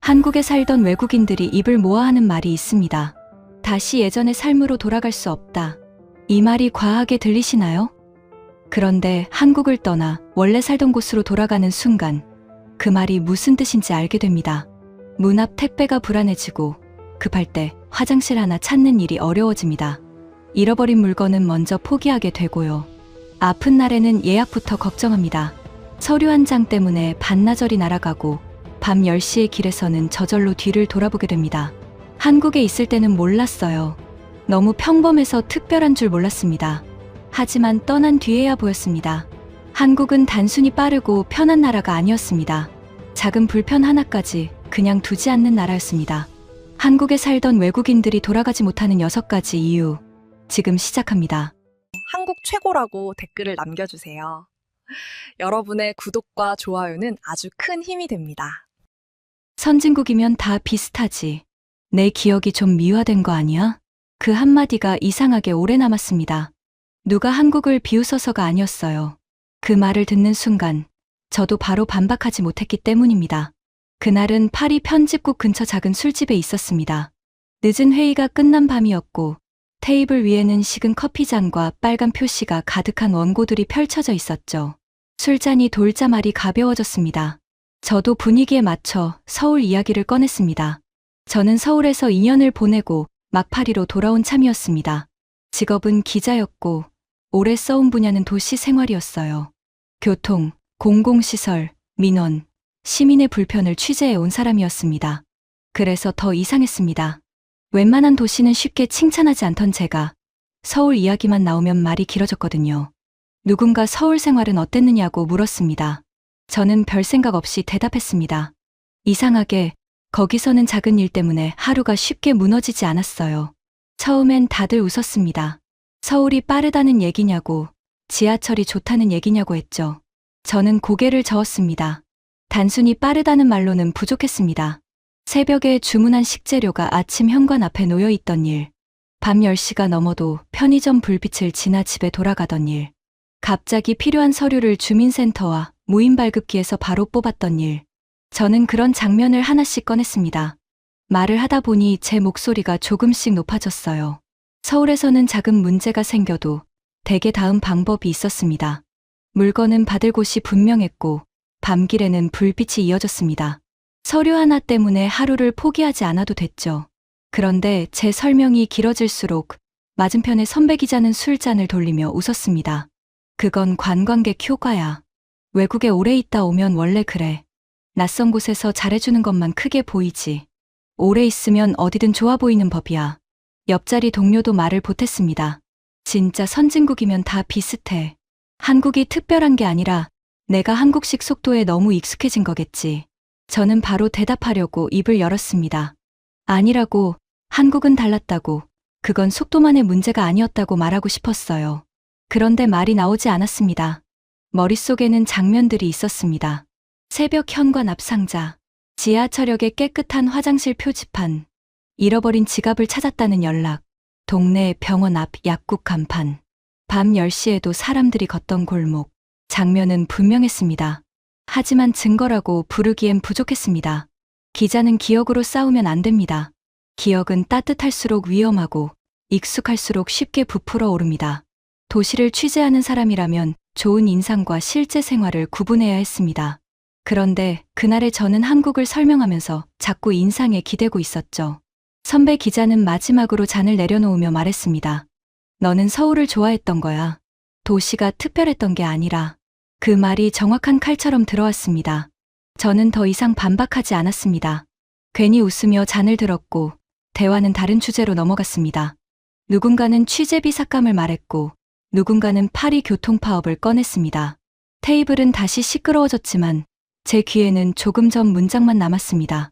한국에 살던 외국인들이 입을 모아 하는 말이 있습니다. 다시 예전의 삶으로 돌아갈 수 없다. 이 말이 과하게 들리시나요? 그런데 한국을 떠나 원래 살던 곳으로 돌아가는 순간 그 말이 무슨 뜻인지 알게 됩니다. 문 앞 택배가 불안해지고 급할 때 화장실 하나 찾는 일이 어려워집니다. 잃어버린 물건은 먼저 포기하게 되고요. 아픈 날에는 예약부터 걱정합니다. 서류 한 장 때문에 반나절이 날아가고 밤 10시의 길에서는 저절로 뒤를 돌아보게 됩니다. 한국에 있을 때는 몰랐어요. 너무 평범해서 특별한 줄 몰랐습니다. 하지만 떠난 뒤에야 보였습니다. 한국은 단순히 빠르고 편한 나라가 아니었습니다. 작은 불편 하나까지 그냥 두지 않는 나라였습니다. 한국에 살던 외국인들이 돌아가지 못하는 6가지 이유, 지금 시작합니다. 한국 최고라고 댓글을 남겨주세요. 여러분의 구독과 좋아요는 아주 큰 힘이 됩니다. 선진국이면 다 비슷하지. 내 기억이 좀 미화된 거 아니야? 그 한마디가 이상하게 오래 남았습니다. 누가 한국을 비웃어서가 아니었어요. 그 말을 듣는 순간 저도 바로 반박하지 못했기 때문입니다. 그날은 파리 편집국 근처 작은 술집에 있었습니다. 늦은 회의가 끝난 밤이었고 테이블 위에는 식은 커피잔과 빨간 표시가 가득한 원고들이 펼쳐져 있었죠. 술잔이 돌자말이 가벼워졌습니다. 저도 분위기에 맞춰 서울 이야기를 꺼냈습니다. 저는 서울에서 2년을 보내고 막 파리로 돌아온 참이었습니다. 직업은 기자였고 오래 써온 분야는 도시 생활이었어요. 교통, 공공시설, 민원, 시민의 불편을 취재해 온 사람이었습니다. 그래서 더 이상했습니다. 웬만한 도시는 쉽게 칭찬하지 않던 제가 서울 이야기만 나오면 말이 길어졌거든요. 누군가 서울 생활은 어땠느냐고 물었습니다. 저는 별 생각 없이 대답했습니다. 이상하게 거기서는 작은 일 때문에 하루가 쉽게 무너지지 않았어요. 처음엔 다들 웃었습니다. 서울이 빠르다는 얘기냐고, 지하철이 좋다는 얘기냐고 했죠. 저는 고개를 저었습니다. 단순히 빠르다는 말로는 부족했습니다. 새벽에 주문한 식재료가 아침 현관 앞에 놓여 있던 일, 밤 10시가 넘어도 편의점 불빛을 지나 집에 돌아가던 일, 갑자기 필요한 서류를 주민센터와 무인 발급기에서 바로 뽑았던 일. 저는 그런 장면을 하나씩 꺼냈습니다. 말을 하다 보니 제 목소리가 조금씩 높아졌어요. 서울에서는 작은 문제가 생겨도 대개 다음 방법이 있었습니다. 물건은 받을 곳이 분명했고 밤길에는 불빛이 이어졌습니다. 서류 하나 때문에 하루를 포기하지 않아도 됐죠. 그런데 제 설명이 길어질수록 맞은편의 선배 기자는 술잔을 돌리며 웃었습니다. 그건 관광객 효과야. 외국에 오래 있다 오면 원래 그래. 낯선 곳에서 잘해주는 것만 크게 보이지. 오래 있으면 어디든 좋아 보이는 법이야. 옆자리 동료도 말을 보탰습니다. 진짜 선진국이면 다 비슷해. 한국이 특별한 게 아니라 내가 한국식 속도에 너무 익숙해진 거겠지. 저는 바로 대답하려고 입을 열었습니다. 아니라고, 한국은 달랐다고, 그건 속도만의 문제가 아니었다고 말하고 싶었어요. 그런데 말이 나오지 않았습니다. 머릿속에는 장면들이 있었습니다. 새벽 현관 앞 상자, 지하철역의 깨끗한 화장실 표지판, 잃어버린 지갑을 찾았다는 연락, 동네 병원 앞 약국 간판, 밤 10시에도 사람들이 걷던 골목. 장면은 분명했습니다. 하지만 증거라고 부르기엔 부족했습니다. 기자는 기억으로 싸우면 안 됩니다. 기억은 따뜻할수록 위험하고 익숙할수록 쉽게 부풀어 오릅니다. 도시를 취재하는 사람이라면 좋은 인상과 실제 생활을 구분해야 했습니다. 그런데 그날의 저는 한국을 설명하면서 자꾸 인상에 기대고 있었죠. 선배 기자는 마지막으로 잔을 내려놓으며 말했습니다. 너는 서울을 좋아했던 거야. 도시가 특별했던 게 아니라. 그 말이 정확한 칼처럼 들어왔습니다. 저는 더 이상 반박하지 않았습니다. 괜히 웃으며 잔을 들었고 대화는 다른 주제로 넘어갔습니다. 누군가는 취재비 삭감을 말했고 누군가는 파리 교통 파업을 꺼냈습니다. 테이블은 다시 시끄러워졌지만 제 귀에는 조금 전 문장만 남았습니다.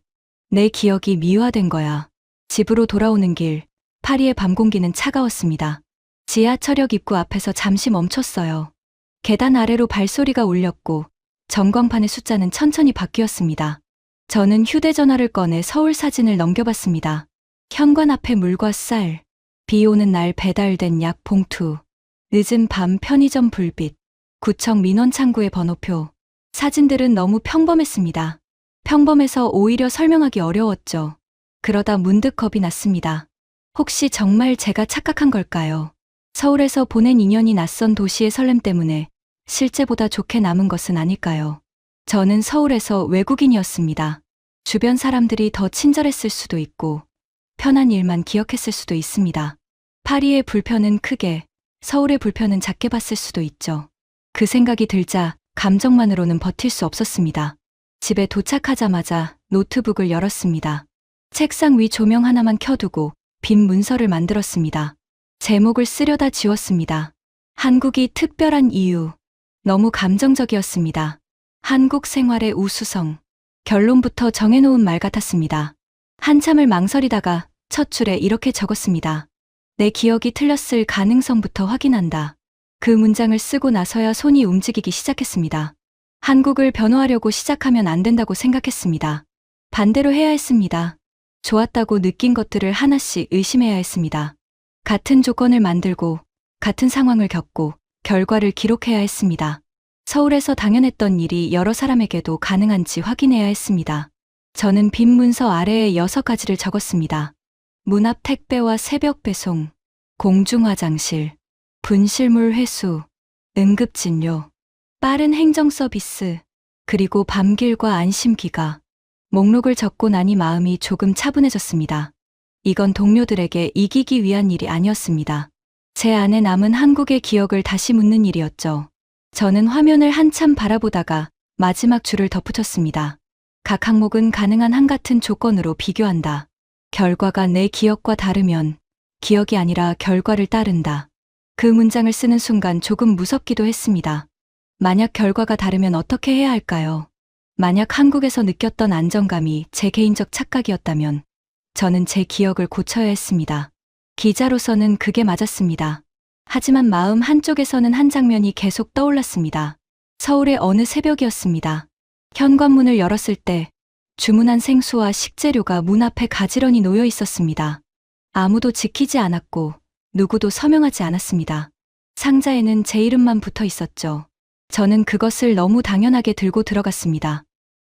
내 기억이 미화된 거야. 집으로 돌아오는 길, 파리의 밤 공기는 차가웠습니다. 지하철역 입구 앞에서 잠시 멈췄어요. 계단 아래로 발소리가 울렸고 전광판의 숫자는 천천히 바뀌었습니다. 저는 휴대전화를 꺼내 서울 사진을 넘겨봤습니다. 현관 앞에 물과 쌀, 비 오는 날 배달된 약 봉투, 늦은 밤 편의점 불빛, 구청 민원 창구의 번호표. 사진들은 너무 평범했습니다. 평범해서 오히려 설명하기 어려웠죠. 그러다 문득 겁이 났습니다. 혹시 정말 제가 착각한 걸까요? 서울에서 보낸 인연이 낯선 도시의 설렘 때문에 실제보다 좋게 남은 것은 아닐까요? 저는 서울에서 외국인이었습니다. 주변 사람들이 더 친절했을 수도 있고 편한 일만 기억했을 수도 있습니다. 파리의 불편은 크게, 서울의 불편은 작게 봤을 수도 있죠. 그 생각이 들자 감정만으로는 버틸 수 없었습니다. 집에 도착하자마자 노트북을 열었습니다. 책상 위 조명 하나만 켜두고 빈 문서를 만들었습니다. 제목을 쓰려다 지웠습니다. 한국이 특별한 이유. 너무 감정적이었습니다. 한국 생활의 우수성. 결론부터 정해놓은 말 같았습니다. 한참을 망설이다가 첫 줄에 이렇게 적었습니다. 내 기억이 틀렸을 가능성부터 확인한다. 그 문장을 쓰고 나서야 손이 움직이기 시작했습니다. 한국을 변호하려고 시작하면 안 된다고 생각했습니다. 반대로 해야 했습니다. 좋았다고 느낀 것들을 하나씩 의심해야 했습니다. 같은 조건을 만들고 같은 상황을 겪고 결과를 기록해야 했습니다. 서울에서 당연했던 일이 여러 사람에게도 가능한지 확인해야 했습니다. 저는 빈 문서 아래에 6가지를 적었습니다. 문 앞 택배와 새벽 배송, 공중 화장실, 분실물 회수, 응급진료, 빠른 행정 서비스, 그리고 밤길과 안심기가. 목록을 적고 나니 마음이 조금 차분해졌습니다. 이건 동료들에게 이기기 위한 일이 아니었습니다. 제 안에 남은 한국의 기억을 다시 묻는 일이었죠. 저는 화면을 한참 바라보다가 마지막 줄을 덧붙였습니다. 각 항목은 가능한 한 같은 조건으로 비교한다. 결과가 내 기억과 다르면 기억이 아니라 결과를 따른다. 그 문장을 쓰는 순간 조금 무섭기도 했습니다. 만약 결과가 다르면 어떻게 해야 할까요? 만약 한국에서 느꼈던 안정감이 제 개인적 착각이었다면 저는 제 기억을 고쳐야 했습니다. 기자로서는 그게 맞았습니다. 하지만 마음 한쪽에서는 한 장면이 계속 떠올랐습니다. 서울의 어느 새벽이었습니다. 현관문을 열었을 때 주문한 생수와 식재료가 문 앞에 가지런히 놓여 있었습니다. 아무도 지키지 않았고 누구도 서명하지 않았습니다. 상자에는 제 이름만 붙어 있었죠. 저는 그것을 너무 당연하게 들고 들어갔습니다.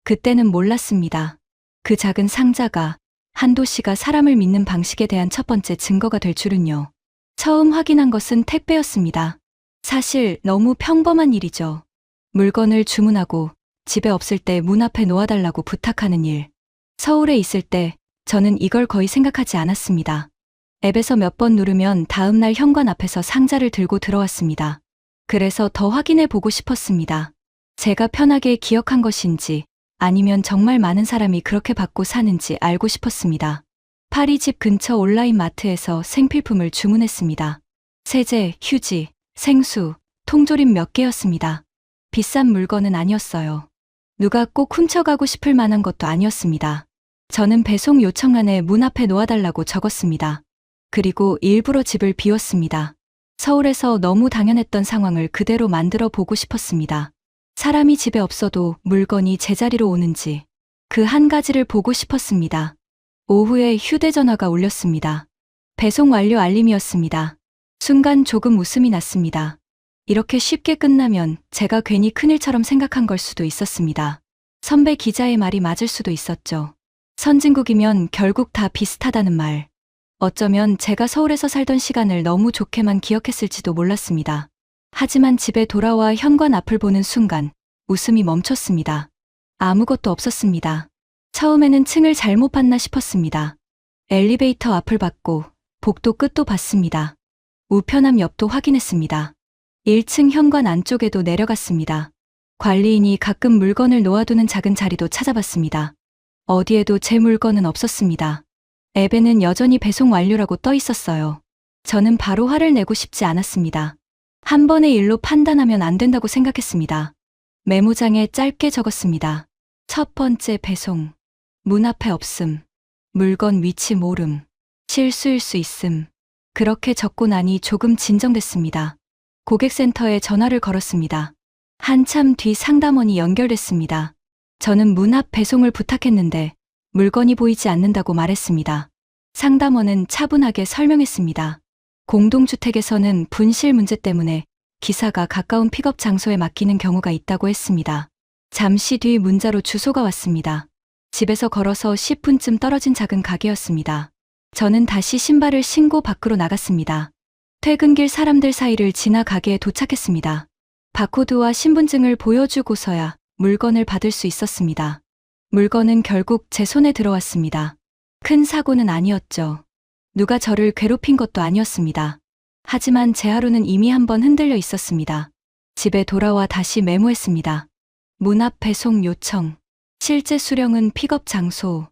그때는 몰랐습니다. 그 작은 상자가 한도 씨가 사람을 믿는 방식에 대한 첫 번째 증거가 될 줄은요. 처음 확인한 것은 택배였습니다. 사실 너무 평범한 일이죠. 물건을 주문하고 집에 없을 때 문 앞에 놓아달라고 부탁하는 일. 서울에 있을 때 저는 이걸 거의 생각하지 않았습니다. 앱에서 몇 번 누르면 다음날 현관 앞에서 상자를 들고 들어왔습니다. 그래서 더 확인해 보고 싶었습니다. 제가 편하게 기억한 것인지 아니면 정말 많은 사람이 그렇게 받고 사는지 알고 싶었습니다. 파리 집 근처 온라인 마트에서 생필품을 주문했습니다. 세제, 휴지, 생수, 통조림 몇 개였습니다. 비싼 물건은 아니었어요. 누가 꼭 훔쳐가고 싶을 만한 것도 아니었습니다. 저는 배송 요청란에 문 앞에 놓아달라고 적었습니다. 그리고 일부러 집을 비웠습니다. 서울에서 너무 당연했던 상황을 그대로 만들어 보고 싶었습니다. 사람이 집에 없어도 물건이 제자리로 오는지 그 한 가지를 보고 싶었습니다. 오후에 휴대전화가 울렸습니다. 배송 완료 알림이었습니다. 순간 조금 웃음이 났습니다. 이렇게 쉽게 끝나면 제가 괜히 큰일처럼 생각한 걸 수도 있었습니다. 선배 기자의 말이 맞을 수도 있었죠. 선진국이면 결국 다 비슷하다는 말. 어쩌면 제가 서울에서 살던 시간을 너무 좋게만 기억했을지도 몰랐습니다. 하지만 집에 돌아와 현관 앞을 보는 순간 웃음이 멈췄습니다. 아무것도 없었습니다. 처음에는 층을 잘못 봤나 싶었습니다. 엘리베이터 앞을 봤고 복도 끝도 봤습니다. 우편함 옆도 확인했습니다. 1층 현관 안쪽에도 내려갔습니다. 관리인이 가끔 물건을 놓아두는 작은 자리도 찾아봤습니다. 어디에도 제 물건은 없었습니다. 앱에는 여전히 배송 완료라고 떠 있었어요. 저는 바로 화를 내고 싶지 않았습니다. 한 번의 일로 판단하면 안 된다고 생각했습니다. 메모장에 짧게 적었습니다. 첫 번째 배송. 문 앞에 없음. 물건 위치 모름. 실수일 수 있음. 그렇게 적고 나니 조금 진정됐습니다. 고객센터에 전화를 걸었습니다. 한참 뒤 상담원이 연결됐습니다. 저는 문 앞 배송을 부탁했는데 물건이 보이지 않는다고 말했습니다. 상담원은 차분하게 설명했습니다. 공동주택에서는 분실 문제 때문에 기사가 가까운 픽업 장소에 맡기는 경우가 있다고 했습니다. 잠시 뒤 문자로 주소가 왔습니다. 집에서 걸어서 10분쯤 떨어진 작은 가게였습니다. 저는 다시 신발을 신고 밖으로 나갔습니다. 퇴근길 사람들 사이를 지나 가게에 도착했습니다. 바코드와 신분증을 보여주고서야 물건을 받을 수 있었습니다. 물건은 결국 제 손에 들어왔습니다. 큰 사고는 아니었죠. 누가 저를 괴롭힌 것도 아니었습니다. 하지만 제 하루는 이미 한번 흔들려 있었습니다. 집에 돌아와 다시 메모했습니다. 문 앞 배송 요청. 실제 수령은 픽업 장소.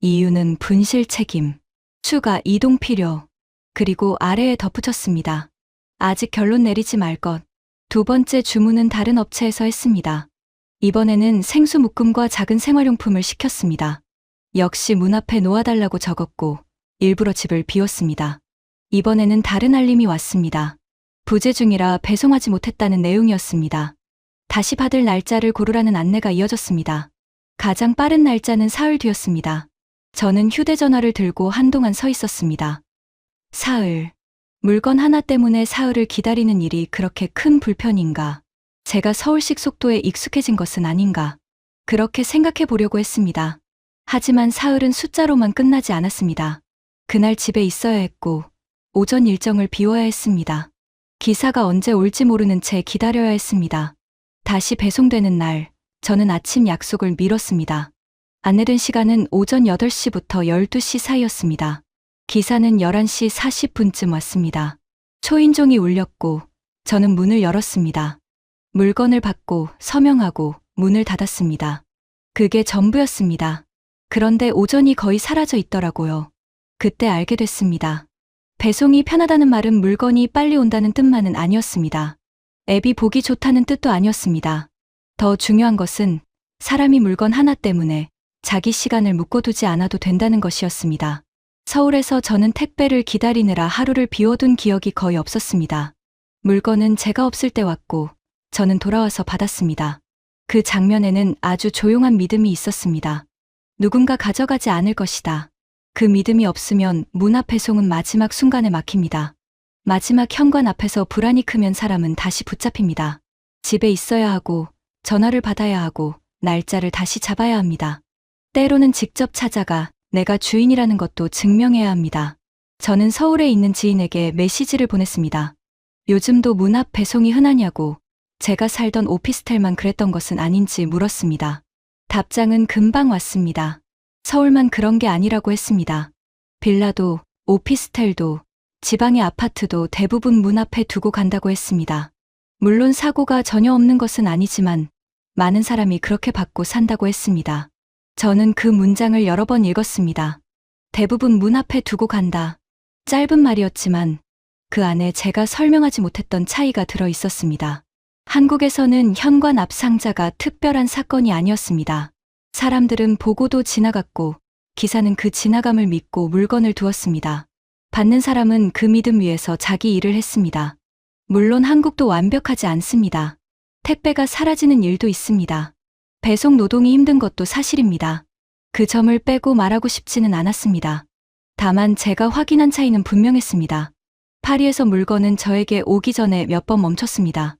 이유는 분실 책임. 추가 이동 필요. 그리고 아래에 덧붙였습니다. 아직 결론 내리지 말 것. 두 번째 주문은 다른 업체에서 했습니다. 이번에는 생수 묶음과 작은 생활용품을 시켰습니다. 역시 문 앞에 놓아달라고 적었고 일부러 집을 비웠습니다. 이번에는 다른 알림이 왔습니다. 부재 중이라 배송하지 못했다는 내용이었습니다. 다시 받을 날짜를 고르라는 안내가 이어졌습니다. 가장 빠른 날짜는 사흘 뒤였습니다. 저는 휴대전화를 들고 한동안 서 있었습니다. 사흘. 물건 하나 때문에 사흘을 기다리는 일이 그렇게 큰 불편인가? 제가 서울식 속도에 익숙해진 것은 아닌가? 그렇게 생각해 보려고 했습니다. 하지만 사흘은 숫자로만 끝나지 않았습니다. 그날 집에 있어야 했고, 오전 일정을 비워야 했습니다. 기사가 언제 올지 모르는 채 기다려야 했습니다. 다시 배송되는 날, 저는 아침 약속을 미뤘습니다. 안내된 시간은 오전 8시부터 12시 사이였습니다. 기사는 11시 40분쯤 왔습니다. 초인종이 울렸고, 저는 문을 열었습니다. 물건을 받고 서명하고 문을 닫았습니다. 그게 전부였습니다. 그런데 오전이 거의 사라져 있더라고요. 그때 알게 됐습니다. 배송이 편하다는 말은 물건이 빨리 온다는 뜻만은 아니었습니다. 앱이 보기 좋다는 뜻도 아니었습니다. 더 중요한 것은 사람이 물건 하나 때문에 자기 시간을 묶어두지 않아도 된다는 것이었습니다. 서울에서 저는 택배를 기다리느라 하루를 비워둔 기억이 거의 없었습니다. 물건은 제가 없을 때 왔고 저는 돌아와서 받았습니다. 그 장면에는 아주 조용한 믿음이 있었습니다. 누군가 가져가지 않을 것이다. 그 믿음이 없으면 문 앞 배송은 마지막 순간에 막힙니다. 마지막 현관 앞에서 불안이 크면 사람은 다시 붙잡힙니다. 집에 있어야 하고 전화를 받아야 하고 날짜를 다시 잡아야 합니다. 때로는 직접 찾아가 내가 주인이라는 것도 증명해야 합니다. 저는 서울에 있는 지인에게 메시지를 보냈습니다. 요즘도 문 앞 배송이 흔하냐고, 제가 살던 오피스텔만 그랬던 것은 아닌지 물었습니다. 답장은 금방 왔습니다. 서울만 그런 게 아니라고 했습니다. 빌라도, 오피스텔도, 지방의 아파트도 대부분 문 앞에 두고 간다고 했습니다. 물론 사고가 전혀 없는 것은 아니지만 많은 사람이 그렇게 받고 산다고 했습니다. 저는 그 문장을 여러 번 읽었습니다. 대부분 문 앞에 두고 간다. 짧은 말이었지만 그 안에 제가 설명하지 못했던 차이가 들어 있었습니다. 한국에서는 현관 앞 상자가 특별한 사건이 아니었습니다. 사람들은 보고도 지나갔고 기사는 그 지나감을 믿고 물건을 두었습니다. 받는 사람은 그 믿음 위에서 자기 일을 했습니다. 물론 한국도 완벽하지 않습니다. 택배가 사라지는 일도 있습니다. 배송 노동이 힘든 것도 사실입니다. 그 점을 빼고 말하고 싶지는 않았습니다. 다만 제가 확인한 차이는 분명했습니다. 파리에서 물건은 저에게 오기 전에 몇 번 멈췄습니다.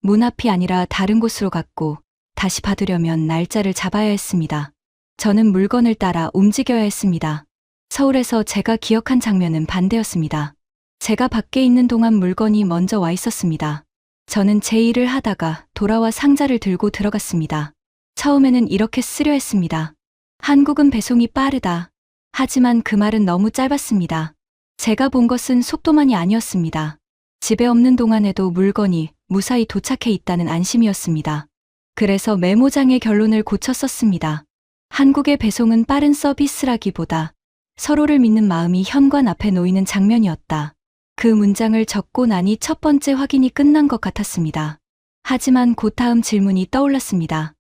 문 앞이 아니라 다른 곳으로 갔고 다시 받으려면 날짜를 잡아야 했습니다. 저는 물건을 따라 움직여야 했습니다. 서울에서 제가 기억한 장면은 반대였습니다. 제가 밖에 있는 동안 물건이 먼저 와 있었습니다. 저는 제 일을 하다가 돌아와 상자를 들고 들어갔습니다. 처음에는 이렇게 쓰려 했습니다. 한국은 배송이 빠르다. 하지만 그 말은 너무 짧았습니다. 제가 본 것은 속도만이 아니었습니다. 집에 없는 동안에도 물건이 무사히 도착해 있다는 안심이었습니다. 그래서 메모장의 결론을 고쳐 썼습니다. 한국의 배송은 빠른 서비스라기보다 서로를 믿는 마음이 현관 앞에 놓이는 장면이었다. 그 문장을 적고 나니 첫 번째 확인이 끝난 것 같았습니다. 하지만 곧 다음 질문이 떠올랐습니다.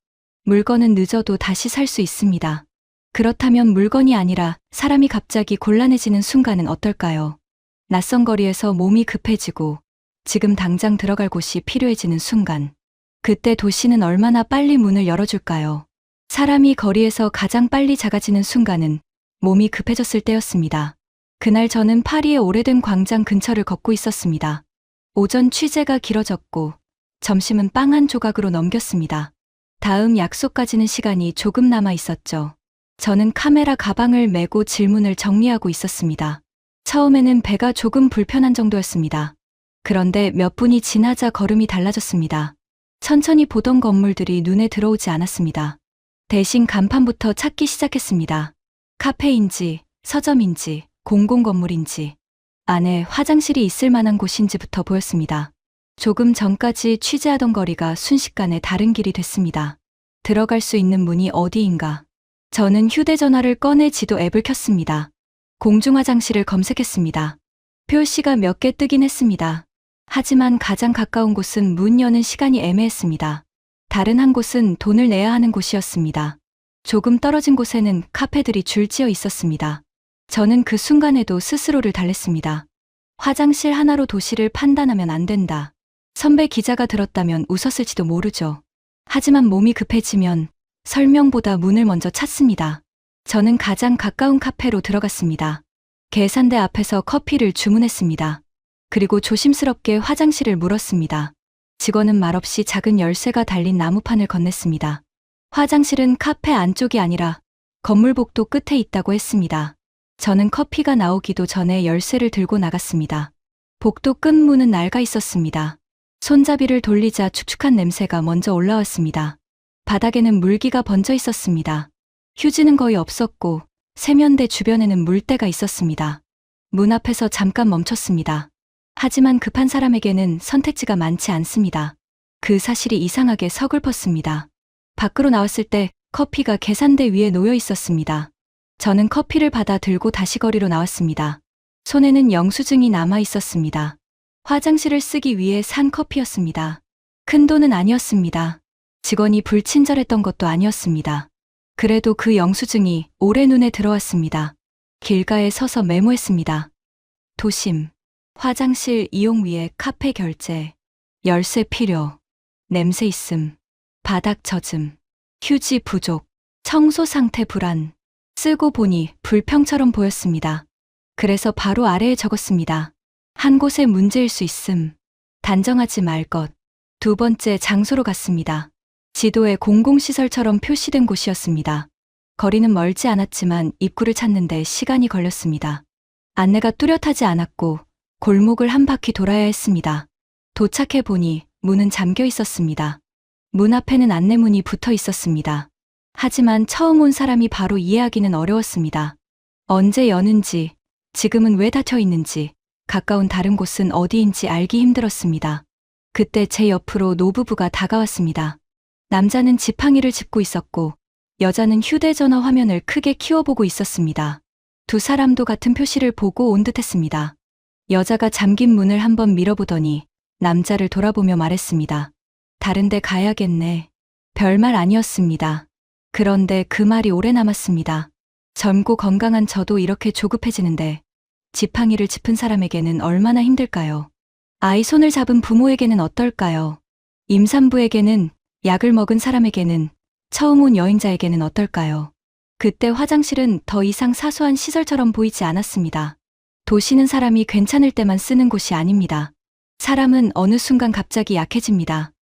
물건은 늦어도 다시 살 수 있습니다. 그렇다면 물건이 아니라 사람이 갑자기 곤란해지는 순간은 어떨까요? 낯선 거리에서 몸이 급해지고 지금 당장 들어갈 곳이 필요해지는 순간. 그때 도시는 얼마나 빨리 문을 열어줄까요? 사람이 거리에서 가장 빨리 작아지는 순간은 몸이 급해졌을 때였습니다. 그날 저는 파리의 오래된 광장 근처를 걷고 있었습니다. 오전 취재가 길어졌고 점심은 빵 한 조각으로 넘겼습니다. 다음 약속까지는 시간이 조금 남아 있었죠. 저는 카메라 가방을 메고 질문을 정리하고 있었습니다. 처음에는 배가 조금 불편한 정도였습니다. 그런데 몇 분이 지나자 걸음이 달라졌습니다. 천천히 보던 건물들이 눈에 들어오지 않았습니다. 대신 간판부터 찾기 시작했습니다. 카페인지, 서점인지, 공공건물인지, 안에 화장실이 있을 만한 곳인지부터 보였습니다. 조금 전까지 취재하던 거리가 순식간에 다른 길이 됐습니다. 들어갈 수 있는 문이 어디인가? 저는 휴대전화를 꺼내 지도 앱을 켰습니다. 공중화장실을 검색했습니다. 표시가 몇 개 뜨긴 했습니다. 하지만 가장 가까운 곳은 문 여는 시간이 애매했습니다. 다른 한 곳은 돈을 내야 하는 곳이었습니다. 조금 떨어진 곳에는 카페들이 줄지어 있었습니다. 저는 그 순간에도 스스로를 달랬습니다. 화장실 하나로 도시를 판단하면 안 된다. 선배 기자가 들었다면 웃었을지도 모르죠. 하지만 몸이 급해지면 설명보다 문을 먼저 찾습니다. 저는 가장 가까운 카페로 들어갔습니다. 계산대 앞에서 커피를 주문했습니다. 그리고 조심스럽게 화장실을 물었습니다. 직원은 말없이 작은 열쇠가 달린 나무판을 건넸습니다. 화장실은 카페 안쪽이 아니라 건물 복도 끝에 있다고 했습니다. 저는 커피가 나오기도 전에 열쇠를 들고 나갔습니다. 복도 끝 문은 낡아 있었습니다. 손잡이를 돌리자 축축한 냄새가 먼저 올라왔습니다. 바닥에는 물기가 번져 있었습니다. 휴지는 거의 없었고 세면대 주변에는 물때가 있었습니다. 문 앞에서 잠깐 멈췄습니다. 하지만 급한 사람에게는 선택지가 많지 않습니다. 그 사실이 이상하게 서글펐습니다. 밖으로 나왔을 때 커피가 계산대 위에 놓여 있었습니다. 저는 커피를 받아 들고 다시 거리로 나왔습니다. 손에는 영수증이 남아 있었습니다. 화장실을 쓰기 위해 산 커피였습니다. 큰 돈은 아니었습니다. 직원이 불친절했던 것도 아니었습니다. 그래도 그 영수증이 오래 눈에 들어왔습니다. 길가에 서서 메모했습니다. 도심, 화장실 이용 위에 카페 결제, 열쇠 필요, 냄새 있음, 바닥 젖음, 휴지 부족, 청소 상태 불안. 쓰고 보니 불평처럼 보였습니다. 그래서 바로 아래에 적었습니다. 한 곳에 문제일 수 있음. 단정하지 말 것. 두 번째 장소로 갔습니다. 지도에 공공시설처럼 표시된 곳이었습니다. 거리는 멀지 않았지만 입구를 찾는데 시간이 걸렸습니다. 안내가 뚜렷하지 않았고 골목을 한 바퀴 돌아야 했습니다. 도착해 보니 문은 잠겨 있었습니다. 문 앞에는 안내문이 붙어 있었습니다. 하지만 처음 온 사람이 바로 이해하기는 어려웠습니다. 언제 여는지, 지금은 왜 닫혀 있는지, 가까운 다른 곳은 어디인지 알기 힘들었습니다. 그때 제 옆으로 노부부가 다가왔습니다. 남자는 지팡이를 짚고 있었고 여자는 휴대전화 화면을 크게 키워보고 있었습니다. 두 사람도 같은 표시를 보고 온 듯했습니다. 여자가 잠긴 문을 한번 밀어보더니 남자를 돌아보며 말했습니다. 다른 데 가야겠네. 별말 아니었습니다. 그런데 그 말이 오래 남았습니다. 젊고 건강한 저도 이렇게 조급해지는데 지팡이를 짚은 사람에게는 얼마나 힘들까요? 아이 손을 잡은 부모에게는 어떨까요? 임산부에게는, 약을 먹은 사람에게는, 처음 온 여행자에게는 어떨까요? 그때 화장실은 더 이상 사소한 시설처럼 보이지 않았습니다. 도시는 사람이 괜찮을 때만 쓰는 곳이 아닙니다. 사람은 어느 순간 갑자기 약해집니다.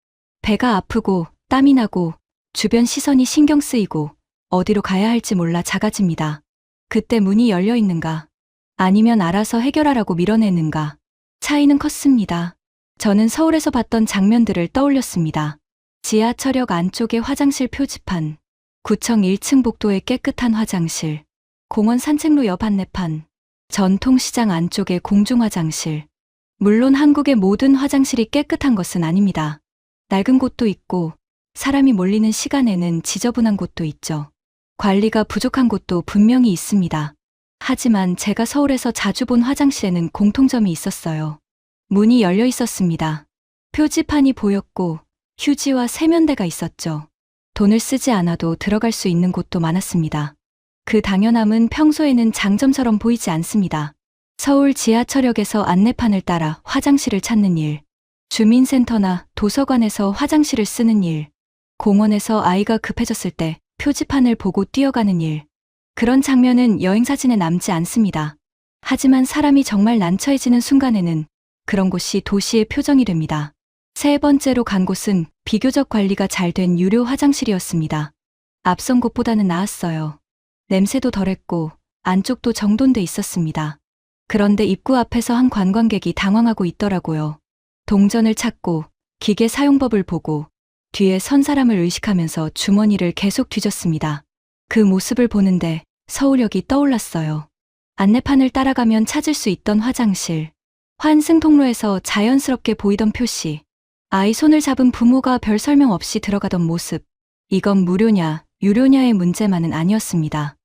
배가 아프고 땀이 나고 주변 시선이 신경 쓰이고 어디로 가야 할지 몰라 작아집니다. 그때 문이 열려 있는가? 아니면 알아서 해결하라고 밀어내는가? 차이는 컸습니다. 저는 서울에서 봤던 장면들을 떠올렸습니다. 지하철역 안쪽의 화장실 표지판, 구청 1층 복도의 깨끗한 화장실, 공원 산책로 옆 안내판, 전통시장 안쪽의 공중화장실. 물론 한국의 모든 화장실이 깨끗한 것은 아닙니다. 낡은 곳도 있고 사람이 몰리는 시간에는 지저분한 곳도 있죠. 관리가 부족한 곳도 분명히 있습니다. 하지만 제가 서울에서 자주 본 화장실에는 공통점이 있었어요. 문이 열려 있었습니다. 표지판이 보였고 휴지와 세면대가 있었죠. 돈을 쓰지 않아도 들어갈 수 있는 곳도 많았습니다. 그 당연함은 평소에는 장점처럼 보이지 않습니다. 서울 지하철역에서 안내판을 따라 화장실을 찾는 일, 주민센터나 도서관에서 화장실을 쓰는 일, 공원에서 아이가 급해졌을 때 표지판을 보고 뛰어가는 일. 그런 장면은 여행사진에 남지 않습니다. 하지만 사람이 정말 난처해지는 순간에는 그런 곳이 도시의 표정이 됩니다. 세 번째로 간 곳은 비교적 관리가 잘 된 유료 화장실이었습니다. 앞선 곳보다는 나았어요. 냄새도 덜했고 안쪽도 정돈돼 있었습니다. 그런데 입구 앞에서 한 관광객이 당황하고 있더라고요. 동전을 찾고 기계 사용법을 보고 뒤에 선 사람을 의식하면서 주머니를 계속 뒤졌습니다. 그 모습을 보는데 서울역이 떠올랐어요. 안내판을 따라가면 찾을 수 있던 화장실, 환승 통로에서 자연스럽게 보이던 표시, 아이 손을 잡은 부모가 별 설명 없이 들어가던 모습. 이건 무료냐, 유료냐의 문제만은 아니었습니다.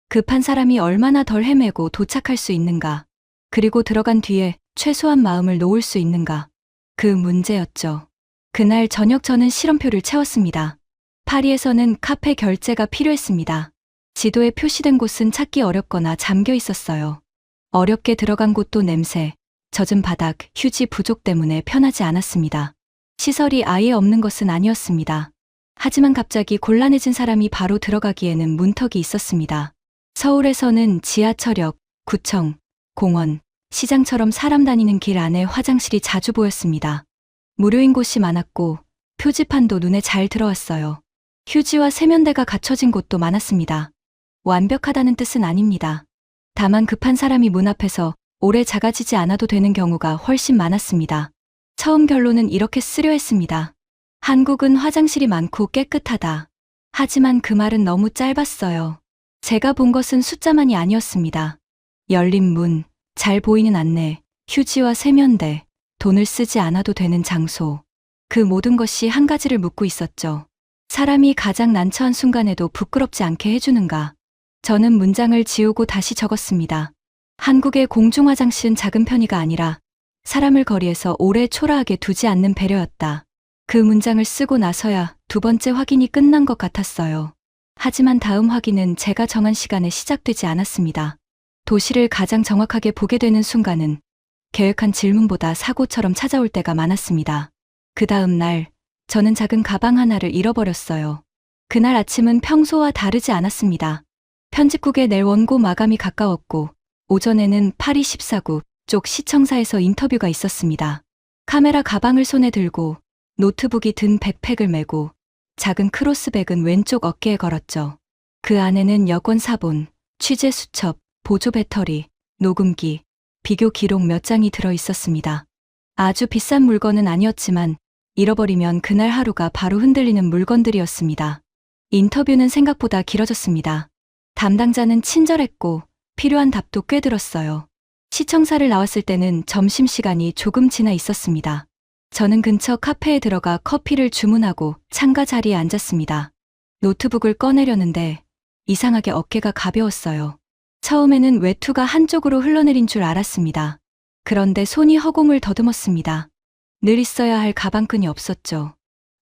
급한 사람이 얼마나 덜 헤매고 도착할 수 있는가, 그리고 들어간 뒤에 최소한 마음을 놓을 수 있는가. 그 문제였죠. 그날 저녁 저는 실험표를 채웠습니다. 파리에서는 카페 결제가 필요했습니다. 지도에 표시된 곳은 찾기 어렵거나 잠겨 있었어요. 어렵게 들어간 곳도 냄새, 젖은 바닥, 휴지 부족 때문에 편하지 않았습니다. 시설이 아예 없는 것은 아니었습니다. 하지만 갑자기 곤란해진 사람이 바로 들어가기에는 문턱이 있었습니다. 서울에서는 지하철역, 구청, 공원, 시장처럼 사람 다니는 길 안에 화장실이 자주 보였습니다. 무료인 곳이 많았고 표지판도 눈에 잘 들어왔어요. 휴지와 세면대가 갖춰진 곳도 많았습니다. 완벽하다는 뜻은 아닙니다. 다만 급한 사람이 문 앞에서 오래 작아지지 않아도 되는 경우가 훨씬 많았습니다. 처음 결론은 이렇게 쓰려 했습니다. 한국은 화장실이 많고 깨끗하다. 하지만 그 말은 너무 짧았어요. 제가 본 것은 숫자만이 아니었습니다. 열린 문, 잘 보이는 안내, 휴지와 세면대, 돈을 쓰지 않아도 되는 장소. 그 모든 것이 한 가지를 묻고 있었죠. 사람이 가장 난처한 순간에도 부끄럽지 않게 해주는가. 저는 문장을 지우고 다시 적었습니다. 한국의 공중화장실은 작은 편의가 아니라 사람을 거리에서 오래 초라하게 두지 않는 배려였다. 그 문장을 쓰고 나서야 두 번째 확인이 끝난 것 같았어요. 하지만 다음 확인은 제가 정한 시간에 시작되지 않았습니다. 도시를 가장 정확하게 보게 되는 순간은 계획한 질문보다 사고처럼 찾아올 때가 많았습니다. 그 다음 날, 저는 작은 가방 하나를 잃어버렸어요. 그날 아침은 평소와 다르지 않았습니다. 편집국에 낼 원고 마감이 가까웠고, 오전에는 파리 14구 쪽 시청사에서 인터뷰가 있었습니다. 카메라 가방을 손에 들고, 노트북이 든 백팩을 메고, 작은 크로스백은 왼쪽 어깨에 걸었죠. 그 안에는 여권 사본, 취재 수첩, 보조 배터리, 녹음기, 비교 기록 몇 장이 들어 있었습니다. 아주 비싼 물건은 아니었지만 잃어버리면 그날 하루가 바로 흔들리는 물건들이었습니다. 인터뷰는 생각보다 길어졌습니다. 담당자는 친절했고 필요한 답도 꽤 들었어요. 시청사를 나왔을 때는 점심시간이 조금 지나 있었습니다. 저는 근처 카페에 들어가 커피를 주문하고 창가 자리에 앉았습니다. 노트북을 꺼내려는데 이상하게 어깨가 가벼웠어요. 처음에는 외투가 한쪽으로 흘러내린 줄 알았습니다. 그런데 손이 허공을 더듬었습니다. 늘 있어야 할 가방끈이 없었죠.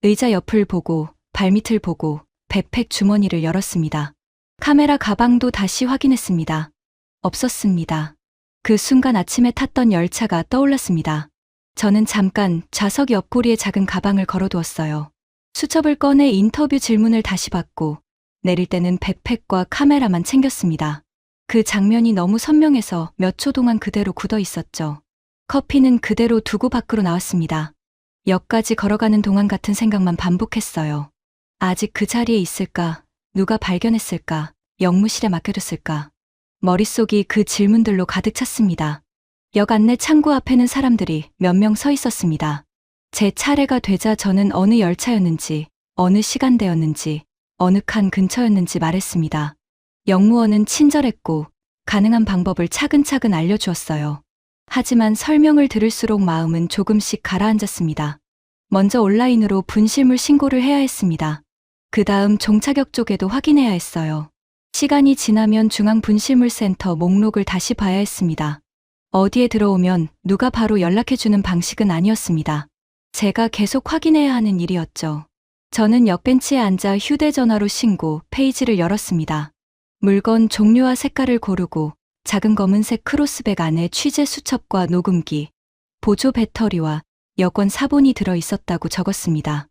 의자 옆을 보고 발밑을 보고 백팩 주머니를 열었습니다. 카메라 가방도 다시 확인했습니다. 없었습니다. 그 순간 아침에 탔던 열차가 떠올랐습니다. 저는 잠깐 좌석 옆구리에 작은 가방을 걸어두었어요. 수첩을 꺼내 인터뷰 질문을 다시 받고 내릴 때는 백팩과 카메라만 챙겼습니다. 그 장면이 너무 선명해서 몇 초 동안 그대로 굳어 있었죠. 커피는 그대로 두고 밖으로 나왔습니다. 역까지 걸어가는 동안 같은 생각만 반복했어요. 아직 그 자리에 있을까? 누가 발견했을까? 영무실에 맡겨뒀을까? 머릿속이 그 질문들로 가득 찼습니다. 역 안내 창구 앞에는 사람들이 몇 명 서 있었습니다. 제 차례가 되자 저는 어느 열차였는지, 어느 시간대였는지, 어느 칸 근처였는지 말했습니다. 역무원은 친절했고 가능한 방법을 차근차근 알려주었어요. 하지만 설명을 들을수록 마음은 조금씩 가라앉았습니다. 먼저 온라인으로 분실물 신고를 해야 했습니다. 그 다음 종착역 쪽에도 확인해야 했어요. 시간이 지나면 중앙분실물센터 목록을 다시 봐야 했습니다. 어디에 들어오면 누가 바로 연락해주는 방식은 아니었습니다. 제가 계속 확인해야 하는 일이었죠. 저는 역벤치에 앉아 휴대전화로 신고 페이지를 열었습니다. 물건 종류와 색깔을 고르고 작은 검은색 크로스백 안에 취재 수첩과 녹음기, 보조 배터리와 여권 사본이 들어 있었다고 적었습니다.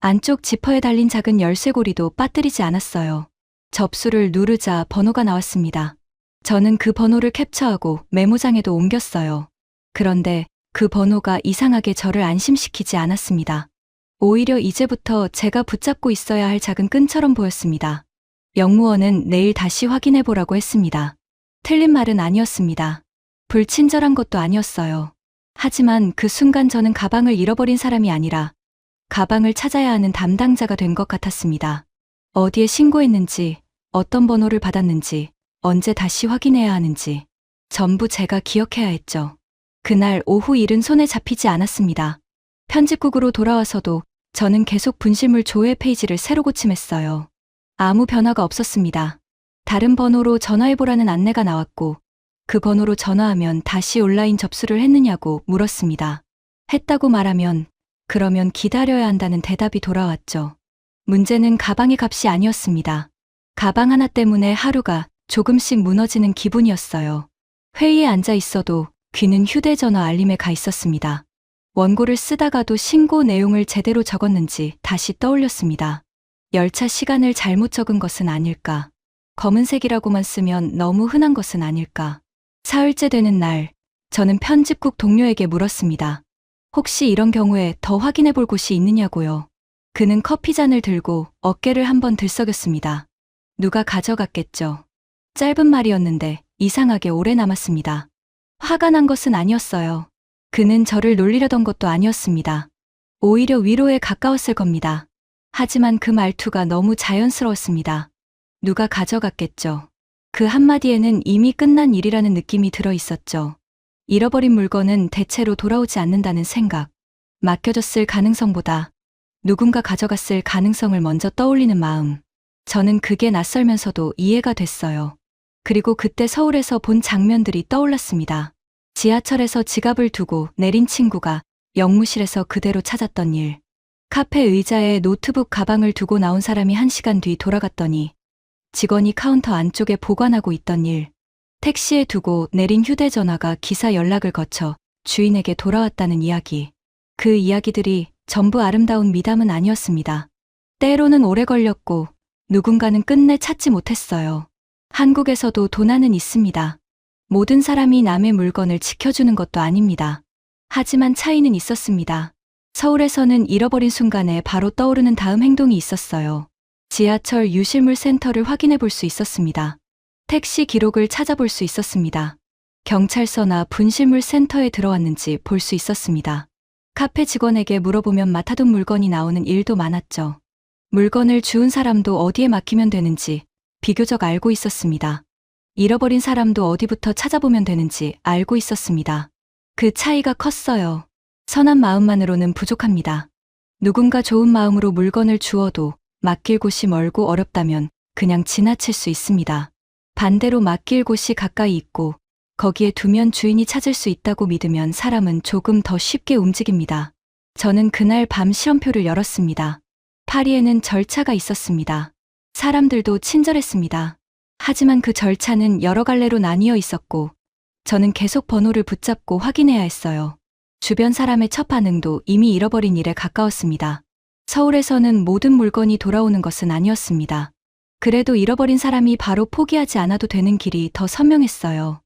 안쪽 지퍼에 달린 작은 열쇠고리도 빠뜨리지 않았어요. 접수를 누르자 번호가 나왔습니다. 저는 그 번호를 캡처하고 메모장에도 옮겼어요. 그런데 그 번호가 이상하게 저를 안심시키지 않았습니다. 오히려 이제부터 제가 붙잡고 있어야 할 작은 끈처럼 보였습니다. 영무원은 내일 다시 확인해보라고 했습니다. 틀린 말은 아니었습니다. 불친절한 것도 아니었어요. 하지만 그 순간 저는 가방을 잃어버린 사람이 아니라 가방을 찾아야 하는 담당자가 된 것 같았습니다. 어디에 신고했는지, 어떤 번호를 받았는지, 언제 다시 확인해야 하는지 전부 제가 기억해야 했죠. 그날 오후 일은 손에 잡히지 않았습니다. 편집국으로 돌아와서도 저는 계속 분실물 조회 페이지를 새로 고침했어요. 아무 변화가 없었습니다. 다른 번호로 전화해보라는 안내가 나왔고 그 번호로 전화하면 다시 온라인 접수를 했느냐고 물었습니다. 했다고 말하면 그러면 기다려야 한다는 대답이 돌아왔죠. 문제는 가방의 값이 아니었습니다. 가방 하나 때문에 하루가 조금씩 무너지는 기분이었어요. 회의에 앉아 있어도 귀는 휴대전화 알림에 가 있었습니다. 원고를 쓰다가도 신고 내용을 제대로 적었는지 다시 떠올렸습니다. 열차 시간을 잘못 적은 것은 아닐까? 검은색이라고만 쓰면 너무 흔한 것은 아닐까? 사흘째 되는 날, 저는 편집국 동료에게 물었습니다. 혹시 이런 경우에 더 확인해 볼 곳이 있느냐고요. 그는 커피잔을 들고 어깨를 한번 들썩였습니다. 누가 가져갔겠죠. 짧은 말이었는데 이상하게 오래 남았습니다. 화가 난 것은 아니었어요. 그는 저를 놀리려던 것도 아니었습니다. 오히려 위로에 가까웠을 겁니다. 하지만 그 말투가 너무 자연스러웠습니다. 누가 가져갔겠죠. 그 한마디에는 이미 끝난 일이라는 느낌이 들어 있었죠. 잃어버린 물건은 대체로 돌아오지 않는다는 생각. 맡겨졌을 가능성보다 누군가 가져갔을 가능성을 먼저 떠올리는 마음. 저는 그게 낯설면서도 이해가 됐어요. 그리고 그때 서울에서 본 장면들이 떠올랐습니다. 지하철에서 지갑을 두고 내린 친구가 영무실에서 그대로 찾았던 일. 카페 의자에 노트북 가방을 두고 나온 사람이 1시간 뒤 돌아갔더니 직원이 카운터 안쪽에 보관하고 있던 일. 택시에 두고 내린 휴대전화가 기사 연락을 거쳐 주인에게 돌아왔다는 이야기. 그 이야기들이 전부 아름다운 미담은 아니었습니다. 때로는 오래 걸렸고 누군가는 끝내 찾지 못했어요. 한국에서도 도난은 있습니다. 모든 사람이 남의 물건을 지켜주는 것도 아닙니다. 하지만 차이는 있었습니다. 서울에서는 잃어버린 순간에 바로 떠오르는 다음 행동이 있었어요. 지하철 유실물 센터를 확인해 볼 수 있었습니다. 택시 기록을 찾아볼 수 있었습니다. 경찰서나 분실물 센터에 들어왔는지 볼 수 있었습니다. 카페 직원에게 물어보면 맡아둔 물건이 나오는 일도 많았죠. 물건을 주운 사람도 어디에 맡기면 되는지 비교적 알고 있었습니다. 잃어버린 사람도 어디부터 찾아보면 되는지 알고 있었습니다. 그 차이가 컸어요. 선한 마음만으로는 부족합니다. 누군가 좋은 마음으로 물건을 주어도 맡길 곳이 멀고 어렵다면 그냥 지나칠 수 있습니다. 반대로 맡길 곳이 가까이 있고 거기에 두면 주인이 찾을 수 있다고 믿으면 사람은 조금 더 쉽게 움직입니다. 저는 그날 밤 시험표를 열었습니다. 파리에는 절차가 있었습니다. 사람들도 친절했습니다. 하지만 그 절차는 여러 갈래로 나뉘어 있었고 저는 계속 번호를 붙잡고 확인해야 했어요. 주변 사람의 첫 반응도 이미 잃어버린 일에 가까웠습니다. 서울에서는 모든 물건이 돌아오는 것은 아니었습니다. 그래도 잃어버린 사람이 바로 포기하지 않아도 되는 길이 더 선명했어요.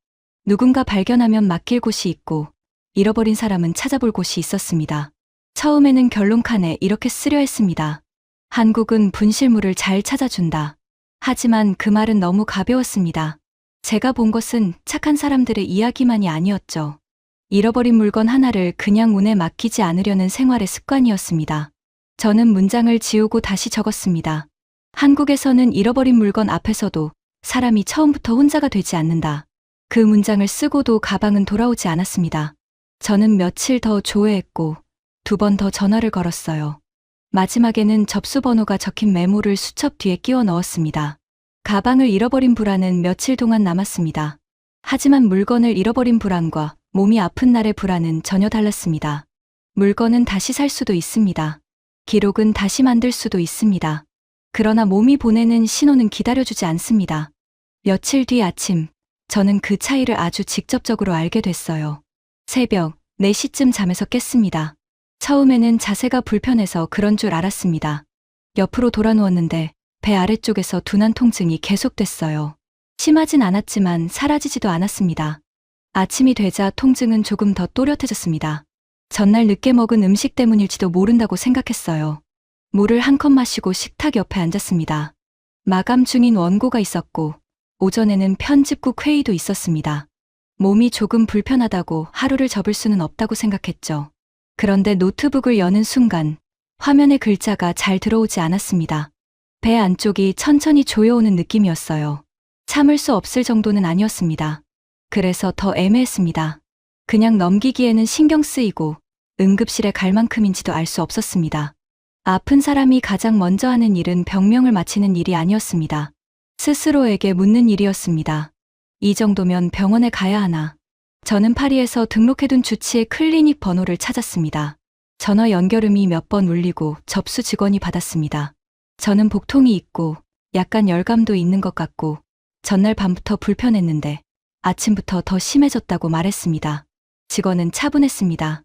누군가 발견하면 맡길 곳이 있고 잃어버린 사람은 찾아볼 곳이 있었습니다. 처음에는 결론칸에 이렇게 쓰려 했습니다. 한국은 분실물을 잘 찾아준다. 하지만 그 말은 너무 가벼웠습니다. 제가 본 것은 착한 사람들의 이야기만이 아니었죠. 잃어버린 물건 하나를 그냥 운에 맡기지 않으려는 생활의 습관이었습니다. 저는 문장을 지우고 다시 적었습니다. 한국에서는 잃어버린 물건 앞에서도 사람이 처음부터 혼자가 되지 않는다. 그 문장을 쓰고도 가방은 돌아오지 않았습니다. 저는 며칠 더 조회했고 2번 더 전화를 걸었어요. 마지막에는 접수 번호가 적힌 메모를 수첩 뒤에 끼워 넣었습니다. 가방을 잃어버린 불안은 며칠 동안 남았습니다. 하지만 물건을 잃어버린 불안과 몸이 아픈 날의 불안은 전혀 달랐습니다. 물건은 다시 살 수도 있습니다. 기록은 다시 만들 수도 있습니다. 그러나 몸이 보내는 신호는 기다려주지 않습니다. 며칠 뒤 아침, 저는 그 차이를 아주 직접적으로 알게 됐어요. 새벽 4시쯤 잠에서 깼습니다. 처음에는 자세가 불편해서 그런 줄 알았습니다. 옆으로 돌아 누웠는데 배 아래쪽에서 둔한 통증이 계속됐어요. 심하진 않았지만 사라지지도 않았습니다. 아침이 되자 통증은 조금 더 또렷해졌습니다. 전날 늦게 먹은 음식 때문일지도 모른다고 생각했어요. 물을 한 컵 마시고 식탁 옆에 앉았습니다. 마감 중인 원고가 있었고, 오전에는 편집국 회의도 있었습니다. 몸이 조금 불편하다고 하루를 접을 수는 없다고 생각했죠. 그런데 노트북을 여는 순간 화면에 글자가 잘 들어오지 않았습니다. 배 안쪽이 천천히 조여오는 느낌이었어요. 참을 수 없을 정도는 아니었습니다. 그래서 더 애매했습니다. 그냥 넘기기에는 신경 쓰이고 응급실에 갈 만큼인지도 알 수 없었습니다. 아픈 사람이 가장 먼저 하는 일은 병명을 맞히는 일이 아니었습니다. 스스로에게 묻는 일이었습니다. 이 정도면 병원에 가야 하나. 저는 파리에서 등록해둔 주치의 클리닉 번호를 찾았습니다. 전화 연결음이 몇 번 울리고 접수 직원이 받았습니다. 저는 복통이 있고 약간 열감도 있는 것 같고 전날 밤부터 불편했는데 아침부터 더 심해졌다고 말했습니다. 직원은 차분했습니다.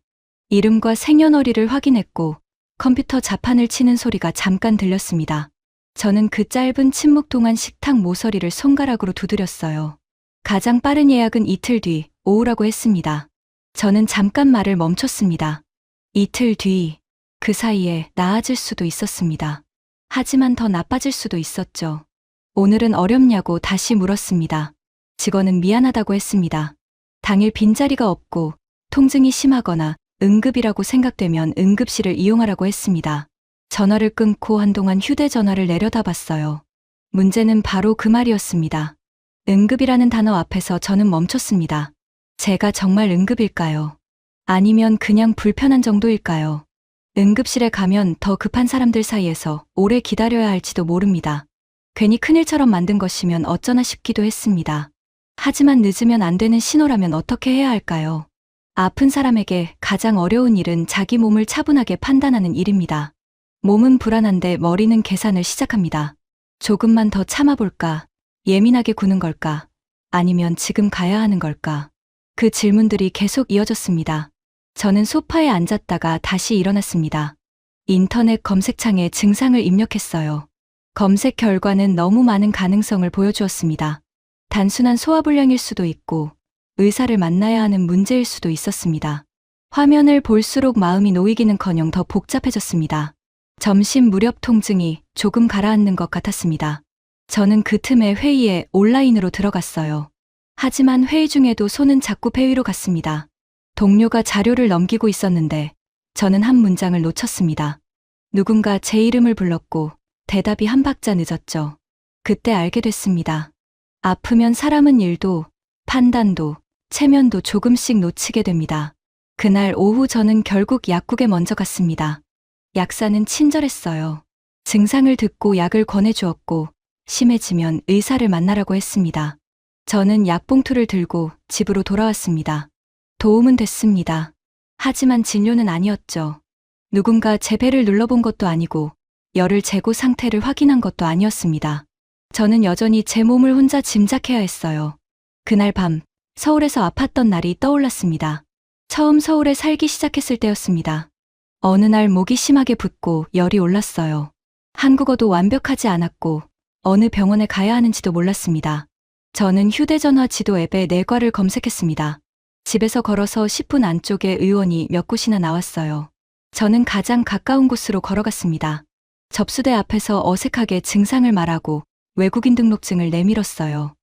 이름과 생년월일을 확인했고 컴퓨터 자판을 치는 소리가 잠깐 들렸습니다. 저는 그 짧은 침묵 동안 식탁 모서리를 손가락으로 두드렸어요. 가장 빠른 예약은 이틀 뒤 오후라고 했습니다. 저는 잠깐 말을 멈췄습니다. 이틀 뒤, 그 사이에 나아질 수도 있었습니다. 하지만 더 나빠질 수도 있었죠. 오늘은 어렵냐고 다시 물었습니다. 직원은 미안하다고 했습니다. 당일 빈자리가 없고 통증이 심하거나 응급이라고 생각되면 응급실을 이용하라고 했습니다. 전화를 끊고 한동안 휴대전화를 내려다봤어요. 문제는 바로 그 말이었습니다. 응급이라는 단어 앞에서 저는 멈췄습니다. 제가 정말 응급일까요? 아니면 그냥 불편한 정도일까요? 응급실에 가면 더 급한 사람들 사이에서 오래 기다려야 할지도 모릅니다. 괜히 큰일처럼 만든 것이면 어쩌나 싶기도 했습니다. 하지만 늦으면 안 되는 신호라면 어떻게 해야 할까요? 아픈 사람에게 가장 어려운 일은 자기 몸을 차분하게 판단하는 일입니다. 몸은 불안한데 머리는 계산을 시작합니다. 조금만 더 참아볼까? 예민하게 구는 걸까? 아니면 지금 가야 하는 걸까? 그 질문들이 계속 이어졌습니다. 저는 소파에 앉았다가 다시 일어났습니다. 인터넷 검색창에 증상을 입력했어요. 검색 결과는 너무 많은 가능성을 보여주었습니다. 단순한 소화불량일 수도 있고 의사를 만나야 하는 문제일 수도 있었습니다. 화면을 볼수록 마음이 놓이기는커녕 더 복잡해졌습니다. 점심 무렵 통증이 조금 가라앉는 것 같았습니다. 저는 그 틈에 회의에 온라인으로 들어갔어요. 하지만 회의 중에도 손은 자꾸 배 위로 갔습니다. 동료가 자료를 넘기고 있었는데 저는 한 문장을 놓쳤습니다. 누군가 제 이름을 불렀고 대답이 한 박자 늦었죠. 그때 알게 됐습니다. 아프면 사람은 일도, 판단도, 체면도 조금씩 놓치게 됩니다. 그날 오후 저는 결국 약국에 먼저 갔습니다. 약사는 친절했어요. 증상을 듣고 약을 권해주었고 심해지면 의사를 만나라고 했습니다. 저는 약봉투를 들고 집으로 돌아왔습니다. 도움은 됐습니다. 하지만 진료는 아니었죠. 누군가 제 배를 눌러본 것도 아니고 열을 재고 상태를 확인한 것도 아니었습니다. 저는 여전히 제 몸을 혼자 짐작해야 했어요. 그날 밤 서울에서 아팠던 날이 떠올랐습니다. 처음 서울에 살기 시작했을 때였습니다. 어느 날 목이 심하게 붓고 열이 올랐어요. 한국어도 완벽하지 않았고 어느 병원에 가야 하는지도 몰랐습니다. 저는 휴대전화 지도 앱에 내과를 검색했습니다. 집에서 걸어서 10분 안쪽에 의원이 몇 곳이나 나왔어요. 저는 가장 가까운 곳으로 걸어갔습니다. 접수대 앞에서 어색하게 증상을 말하고 외국인 등록증을 내밀었어요.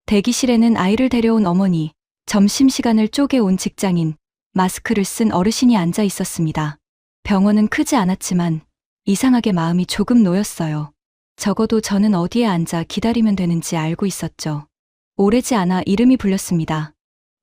대기실에는 아이를 데려온 어머니, 점심시간을 쪼개온 직장인, 마스크를 쓴 어르신이 앉아 있었습니다. 병원은 크지 않았지만 이상하게 마음이 조금 놓였어요. 적어도 저는 어디에 앉아 기다리면 되는지 알고 있었죠. 오래지 않아 이름이 불렸습니다.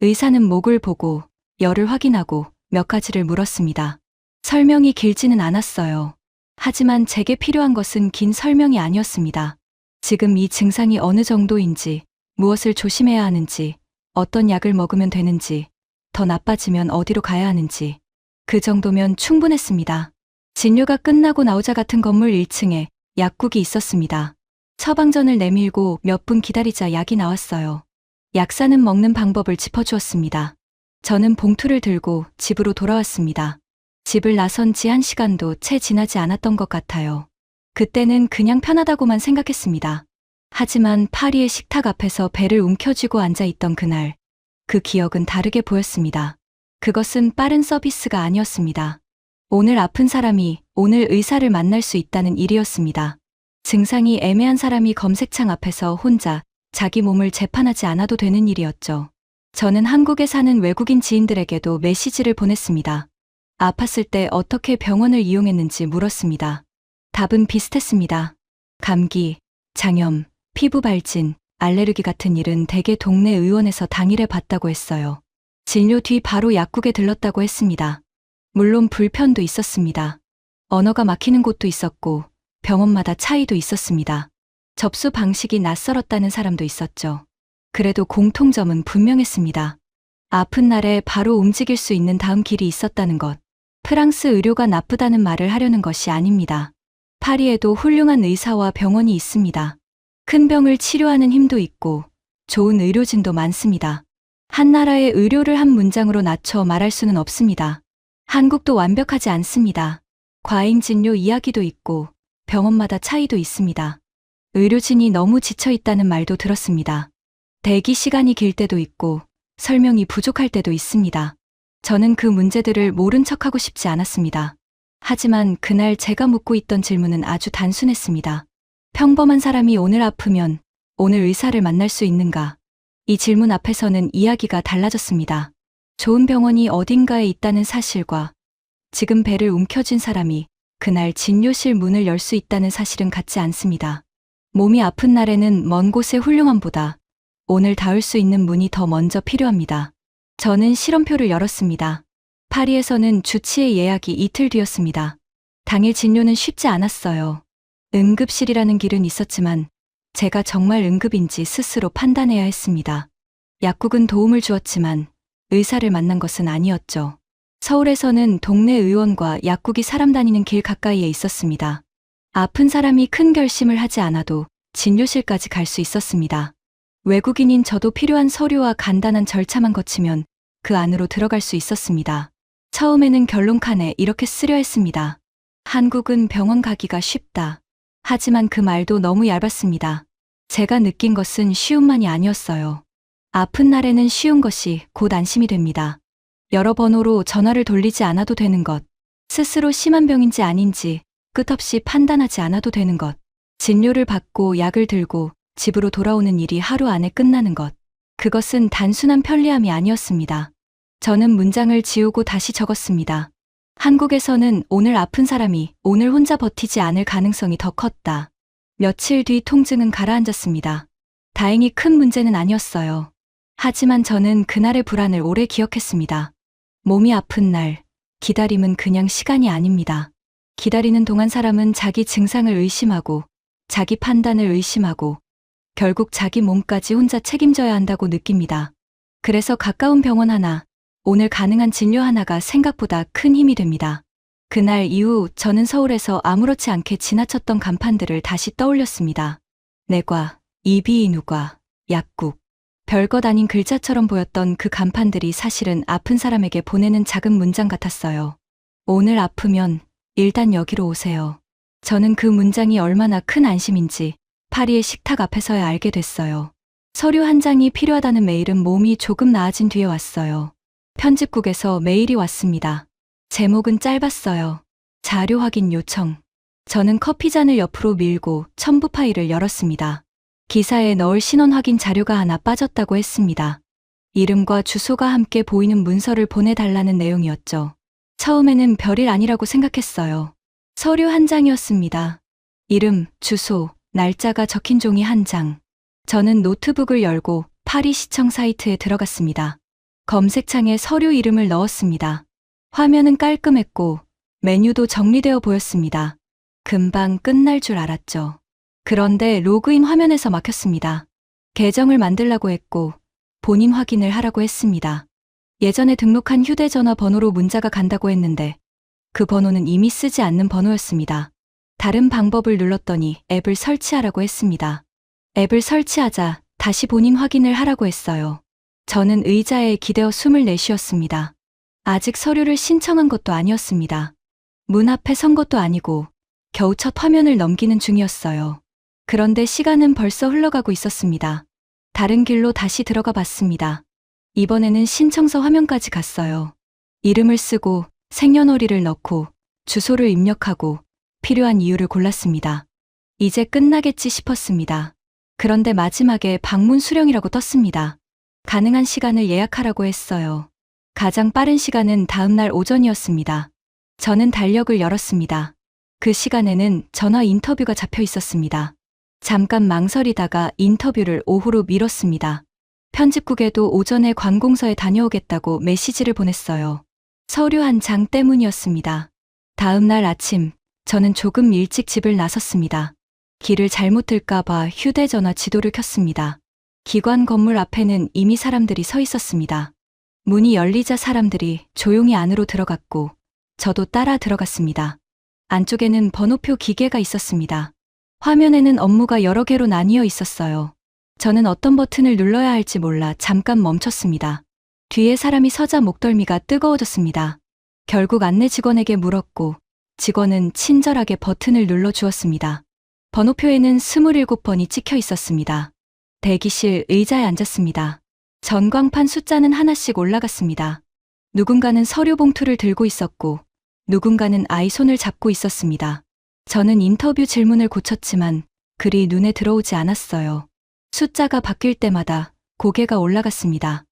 의사는 목을 보고 열을 확인하고 몇 가지를 물었습니다. 설명이 길지는 않았어요. 하지만 제게 필요한 것은 긴 설명이 아니었습니다. 지금 이 증상이 어느 정도인지, 무엇을 조심해야 하는지, 어떤 약을 먹으면 되는지, 더 나빠지면 어디로 가야 하는지, 그 정도면 충분했습니다. 진료가 끝나고 나오자 같은 건물 1층에 약국이 있었습니다. 처방전을 내밀고 몇 분 기다리자 약이 나왔어요. 약사는 먹는 방법을 짚어주었습니다. 저는 봉투를 들고 집으로 돌아왔습니다. 집을 나선 지 1시간도 채 지나지 않았던 것 같아요. 그때는 그냥 편하다고만 생각했습니다. 하지만 파리의 식탁 앞에서 배를 움켜쥐고 앉아있던 그날, 그 기억은 다르게 보였습니다. 그것은 빠른 서비스가 아니었습니다. 오늘 아픈 사람이 오늘 의사를 만날 수 있다는 일이었습니다. 증상이 애매한 사람이 검색창 앞에서 혼자 자기 몸을 재판하지 않아도 되는 일이었죠. 저는 한국에 사는 외국인 지인들에게도 메시지를 보냈습니다. 아팠을 때 어떻게 병원을 이용했는지 물었습니다. 답은 비슷했습니다. 감기, 장염, 피부 발진, 알레르기 같은 일은 대개 동네 의원에서 당일에 봤다고 했어요. 진료 뒤 바로 약국에 들렀다고 했습니다. 물론 불편도 있었습니다. 언어가 막히는 곳도 있었고 병원마다 차이도 있었습니다. 접수 방식이 낯설었다는 사람도 있었죠. 그래도 공통점은 분명했습니다. 아픈 날에 바로 움직일 수 있는 다음 길이 있었다는 것. 프랑스 의료가 나쁘다는 말을 하려는 것이 아닙니다. 파리에도 훌륭한 의사와 병원이 있습니다. 큰 병을 치료하는 힘도 있고 좋은 의료진도 많습니다. 한 나라의 의료를 한 문장으로 낮춰 말할 수는 없습니다. 한국도 완벽하지 않습니다. 과잉 진료 이야기도 있고 병원마다 차이도 있습니다. 의료진이 너무 지쳐 있다는 말도 들었습니다. 대기 시간이 길 때도 있고 설명이 부족할 때도 있습니다. 저는 그 문제들을 모른 척하고 싶지 않았습니다. 하지만 그날 제가 묻고 있던 질문은 아주 단순했습니다. 평범한 사람이 오늘 아프면 오늘 의사를 만날 수 있는가? 이 질문 앞에서는 이야기가 달라졌습니다. 좋은 병원이 어딘가에 있다는 사실과 지금 배를 움켜쥔 사람이 그날 진료실 문을 열 수 있다는 사실은 같지 않습니다. 몸이 아픈 날에는 먼 곳의 훌륭함보다 오늘 닿을 수 있는 문이 더 먼저 필요합니다. 저는 실험표를 열었습니다. 파리에서는 주치의 예약이 이틀 뒤였습니다. 당일 진료는 쉽지 않았어요. 응급실이라는 길은 있었지만 제가 정말 응급인지 스스로 판단해야 했습니다. 약국은 도움을 주었지만 의사를 만난 것은 아니었죠. 서울에서는 동네 의원과 약국이 사람 다니는 길 가까이에 있었습니다. 아픈 사람이 큰 결심을 하지 않아도 진료실까지 갈 수 있었습니다. 외국인인 저도 필요한 서류와 간단한 절차만 거치면 그 안으로 들어갈 수 있었습니다. 처음에는 결론칸에 이렇게 쓰려 했습니다. 한국은 병원 가기가 쉽다. 하지만 그 말도 너무 얇았습니다. 제가 느낀 것은 쉬움만이 아니었어요. 아픈 날에는 쉬운 것이 곧 안심이 됩니다. 여러 번호로 전화를 돌리지 않아도 되는 것, 스스로 심한 병인지 아닌지 끝없이 판단하지 않아도 되는 것, 진료를 받고 약을 들고 집으로 돌아오는 일이 하루 안에 끝나는 것, 그것은 단순한 편리함이 아니었습니다. 저는 문장을 지우고 다시 적었습니다. 한국에서는 오늘 아픈 사람이 오늘 혼자 버티지 않을 가능성이 더 컸다. 며칠 뒤 통증은 가라앉았습니다. 다행히 큰 문제는 아니었어요. 하지만 저는 그날의 불안을 오래 기억했습니다. 몸이 아픈 날, 기다림은 그냥 시간이 아닙니다. 기다리는 동안 사람은 자기 증상을 의심하고, 자기 판단을 의심하고, 결국 자기 몸까지 혼자 책임져야 한다고 느낍니다. 그래서 가까운 병원 하나, 오늘 가능한 진료 하나가 생각보다 큰 힘이 됩니다. 그날 이후 저는 서울에서 아무렇지 않게 지나쳤던 간판들을 다시 떠올렸습니다. 내과, 이비인후과, 약국. 별것 아닌 글자처럼 보였던 그 간판들이 사실은 아픈 사람에게 보내는 작은 문장 같았어요. 오늘 아프면 일단 여기로 오세요. 저는 그 문장이 얼마나 큰 안심인지 파리의 식탁 앞에서야 알게 됐어요. 서류 한 장이 필요하다는 메일은 몸이 조금 나아진 뒤에 왔어요. 편집국에서 메일이 왔습니다. 제목은 짧았어요. 자료 확인 요청. 저는 커피잔을 옆으로 밀고 첨부 파일을 열었습니다. 기사에 넣을 신원 확인 자료가 하나 빠졌다고 했습니다. 이름과 주소가 함께 보이는 문서를 보내달라는 내용이었죠. 처음에는 별일 아니라고 생각했어요. 서류 한 장이었습니다. 이름, 주소, 날짜가 적힌 종이 한 장. 저는 노트북을 열고 파리시청 사이트에 들어갔습니다. 검색창에 서류 이름을 넣었습니다. 화면은 깔끔했고 메뉴도 정리되어 보였습니다. 금방 끝날 줄 알았죠. 그런데 로그인 화면에서 막혔습니다. 계정을 만들라고 했고 본인 확인을 하라고 했습니다. 예전에 등록한 휴대전화 번호로 문자가 간다고 했는데 그 번호는 이미 쓰지 않는 번호였습니다. 다른 방법을 눌렀더니 앱을 설치하라고 했습니다. 앱을 설치하자 다시 본인 확인을 하라고 했어요. 저는 의자에 기대어 숨을 내쉬었습니다. 아직 서류를 신청한 것도 아니었습니다. 문 앞에 선 것도 아니고 겨우 첫 화면을 넘기는 중이었어요. 그런데 시간은 벌써 흘러가고 있었습니다. 다른 길로 다시 들어가 봤습니다. 이번에는 신청서 화면까지 갔어요. 이름을 쓰고 생년월일을 넣고 주소를 입력하고 필요한 이유를 골랐습니다. 이제 끝나겠지 싶었습니다. 그런데 마지막에 방문 수령이라고 떴습니다. 가능한 시간을 예약하라고 했어요. 가장 빠른 시간은 다음날 오전이었습니다. 저는 달력을 열었습니다. 그 시간에는 전화 인터뷰가 잡혀 있었습니다. 잠깐 망설이다가 인터뷰를 오후로 미뤘습니다. 편집국에도 오전에 관공서에 다녀오겠다고 메시지를 보냈어요. 서류 한 장 때문이었습니다. 다음 날 아침, 저는 조금 일찍 집을 나섰습니다. 길을 잘못 들까봐 휴대전화 지도를 켰습니다. 기관 건물 앞에는 이미 사람들이 서 있었습니다. 문이 열리자 사람들이 조용히 안으로 들어갔고, 저도 따라 들어갔습니다. 안쪽에는 번호표 기계가 있었습니다. 화면에는 업무가 여러 개로 나뉘어 있었어요. 저는 어떤 버튼을 눌러야 할지 몰라 잠깐 멈췄습니다. 뒤에 사람이 서자 목덜미가 뜨거워졌습니다. 결국 안내 직원에게 물었고, 직원은 친절하게 버튼을 눌러주었습니다. 번호표에는 27번이 찍혀 있었습니다. 대기실 의자에 앉았습니다. 전광판 숫자는 하나씩 올라갔습니다. 누군가는 서류 봉투를 들고 있었고, 누군가는 아이 손을 잡고 있었습니다. 저는 인터뷰 질문을 고쳤지만 글이 눈에 들어오지 않았어요. 숫자가 바뀔 때마다 고개가 올라갔습니다.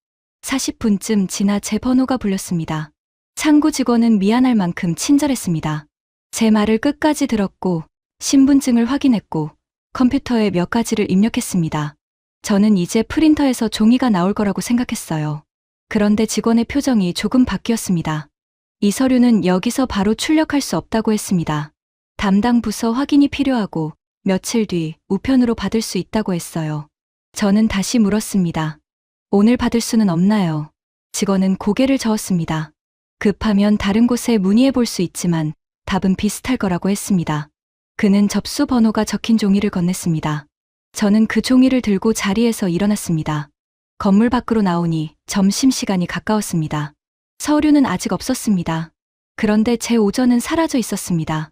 40분쯤 지나 제 번호가 불렸습니다. 창구 직원은 미안할 만큼 친절했습니다. 제 말을 끝까지 들었고 신분증을 확인했고 컴퓨터에 몇 가지를 입력했습니다. 저는 이제 프린터에서 종이가 나올 거라고 생각했어요. 그런데 직원의 표정이 조금 바뀌었습니다. 이 서류는 여기서 바로 출력할 수 없다고 했습니다. 담당 부서 확인이 필요하고 며칠 뒤 우편으로 받을 수 있다고 했어요. 저는 다시 물었습니다. 오늘 받을 수는 없나요? 직원은 고개를 저었습니다. 급하면 다른 곳에 문의해 볼 수 있지만 답은 비슷할 거라고 했습니다. 그는 접수 번호가 적힌 종이를 건넸습니다. 저는 그 종이를 들고 자리에서 일어났습니다. 건물 밖으로 나오니 점심시간이 가까웠습니다. 서류는 아직 없었습니다. 그런데 제 오전은 사라져 있었습니다.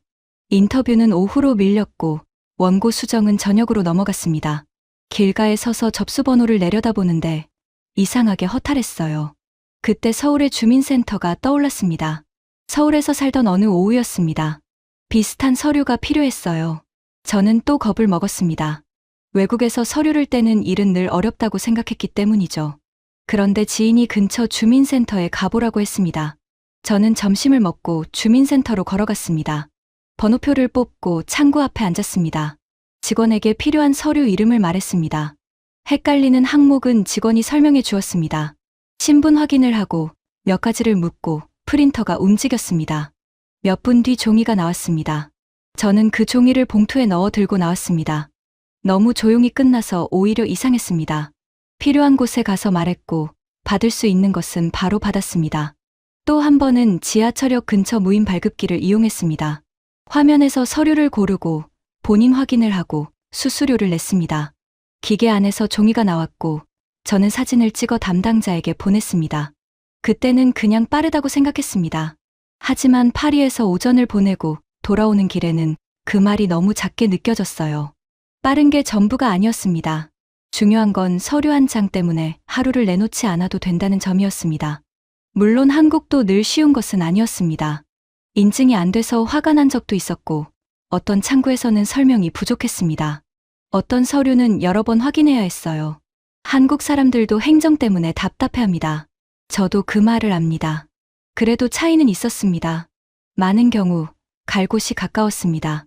인터뷰는 오후로 밀렸고 원고 수정은 저녁으로 넘어갔습니다. 길가에 서서 접수 번호를 내려다보는데 이상하게 허탈했어요. 그때 서울의 주민센터가 떠올랐습니다. 서울에서 살던 어느 오후였습니다. 비슷한 서류가 필요했어요. 저는 또 겁을 먹었습니다. 외국에서 서류를 떼는 일은 늘 어렵다고 생각했기 때문이죠. 그런데 지인이 근처 주민센터에 가보라고 했습니다. 저는 점심을 먹고 주민센터로 걸어갔습니다. 번호표를 뽑고 창구 앞에 앉았습니다. 직원에게 필요한 서류 이름을 말했습니다. 헷갈리는 항목은 직원이 설명해 주었습니다. 신분 확인을 하고 몇 가지를 묻고 프린터가 움직였습니다. 몇 분 뒤 종이가 나왔습니다. 저는 그 종이를 봉투에 넣어 들고 나왔습니다. 너무 조용히 끝나서 오히려 이상했습니다. 필요한 곳에 가서 말했고 받을 수 있는 것은 바로 받았습니다. 또 한 번은 지하철역 근처 무인 발급기를 이용했습니다. 화면에서 서류를 고르고 본인 확인을 하고 수수료를 냈습니다. 기계 안에서 종이가 나왔고 저는 사진을 찍어 담당자에게 보냈습니다. 그때는 그냥 빠르다고 생각했습니다. 하지만 파리에서 오전을 보내고 돌아오는 길에는 그 말이 너무 작게 느껴졌어요. 빠른 게 전부가 아니었습니다. 중요한 건 서류 한 장 때문에 하루를 내놓지 않아도 된다는 점이었습니다. 물론 한국도 늘 쉬운 것은 아니었습니다. 인증이 안 돼서 화가 난 적도 있었고 어떤 창구에서는 설명이 부족했습니다. 어떤 서류는 여러 번 확인해야 했어요. 한국 사람들도 행정 때문에 답답해합니다. 저도 그 말을 압니다. 그래도 차이는 있었습니다. 많은 경우 갈 곳이 가까웠습니다.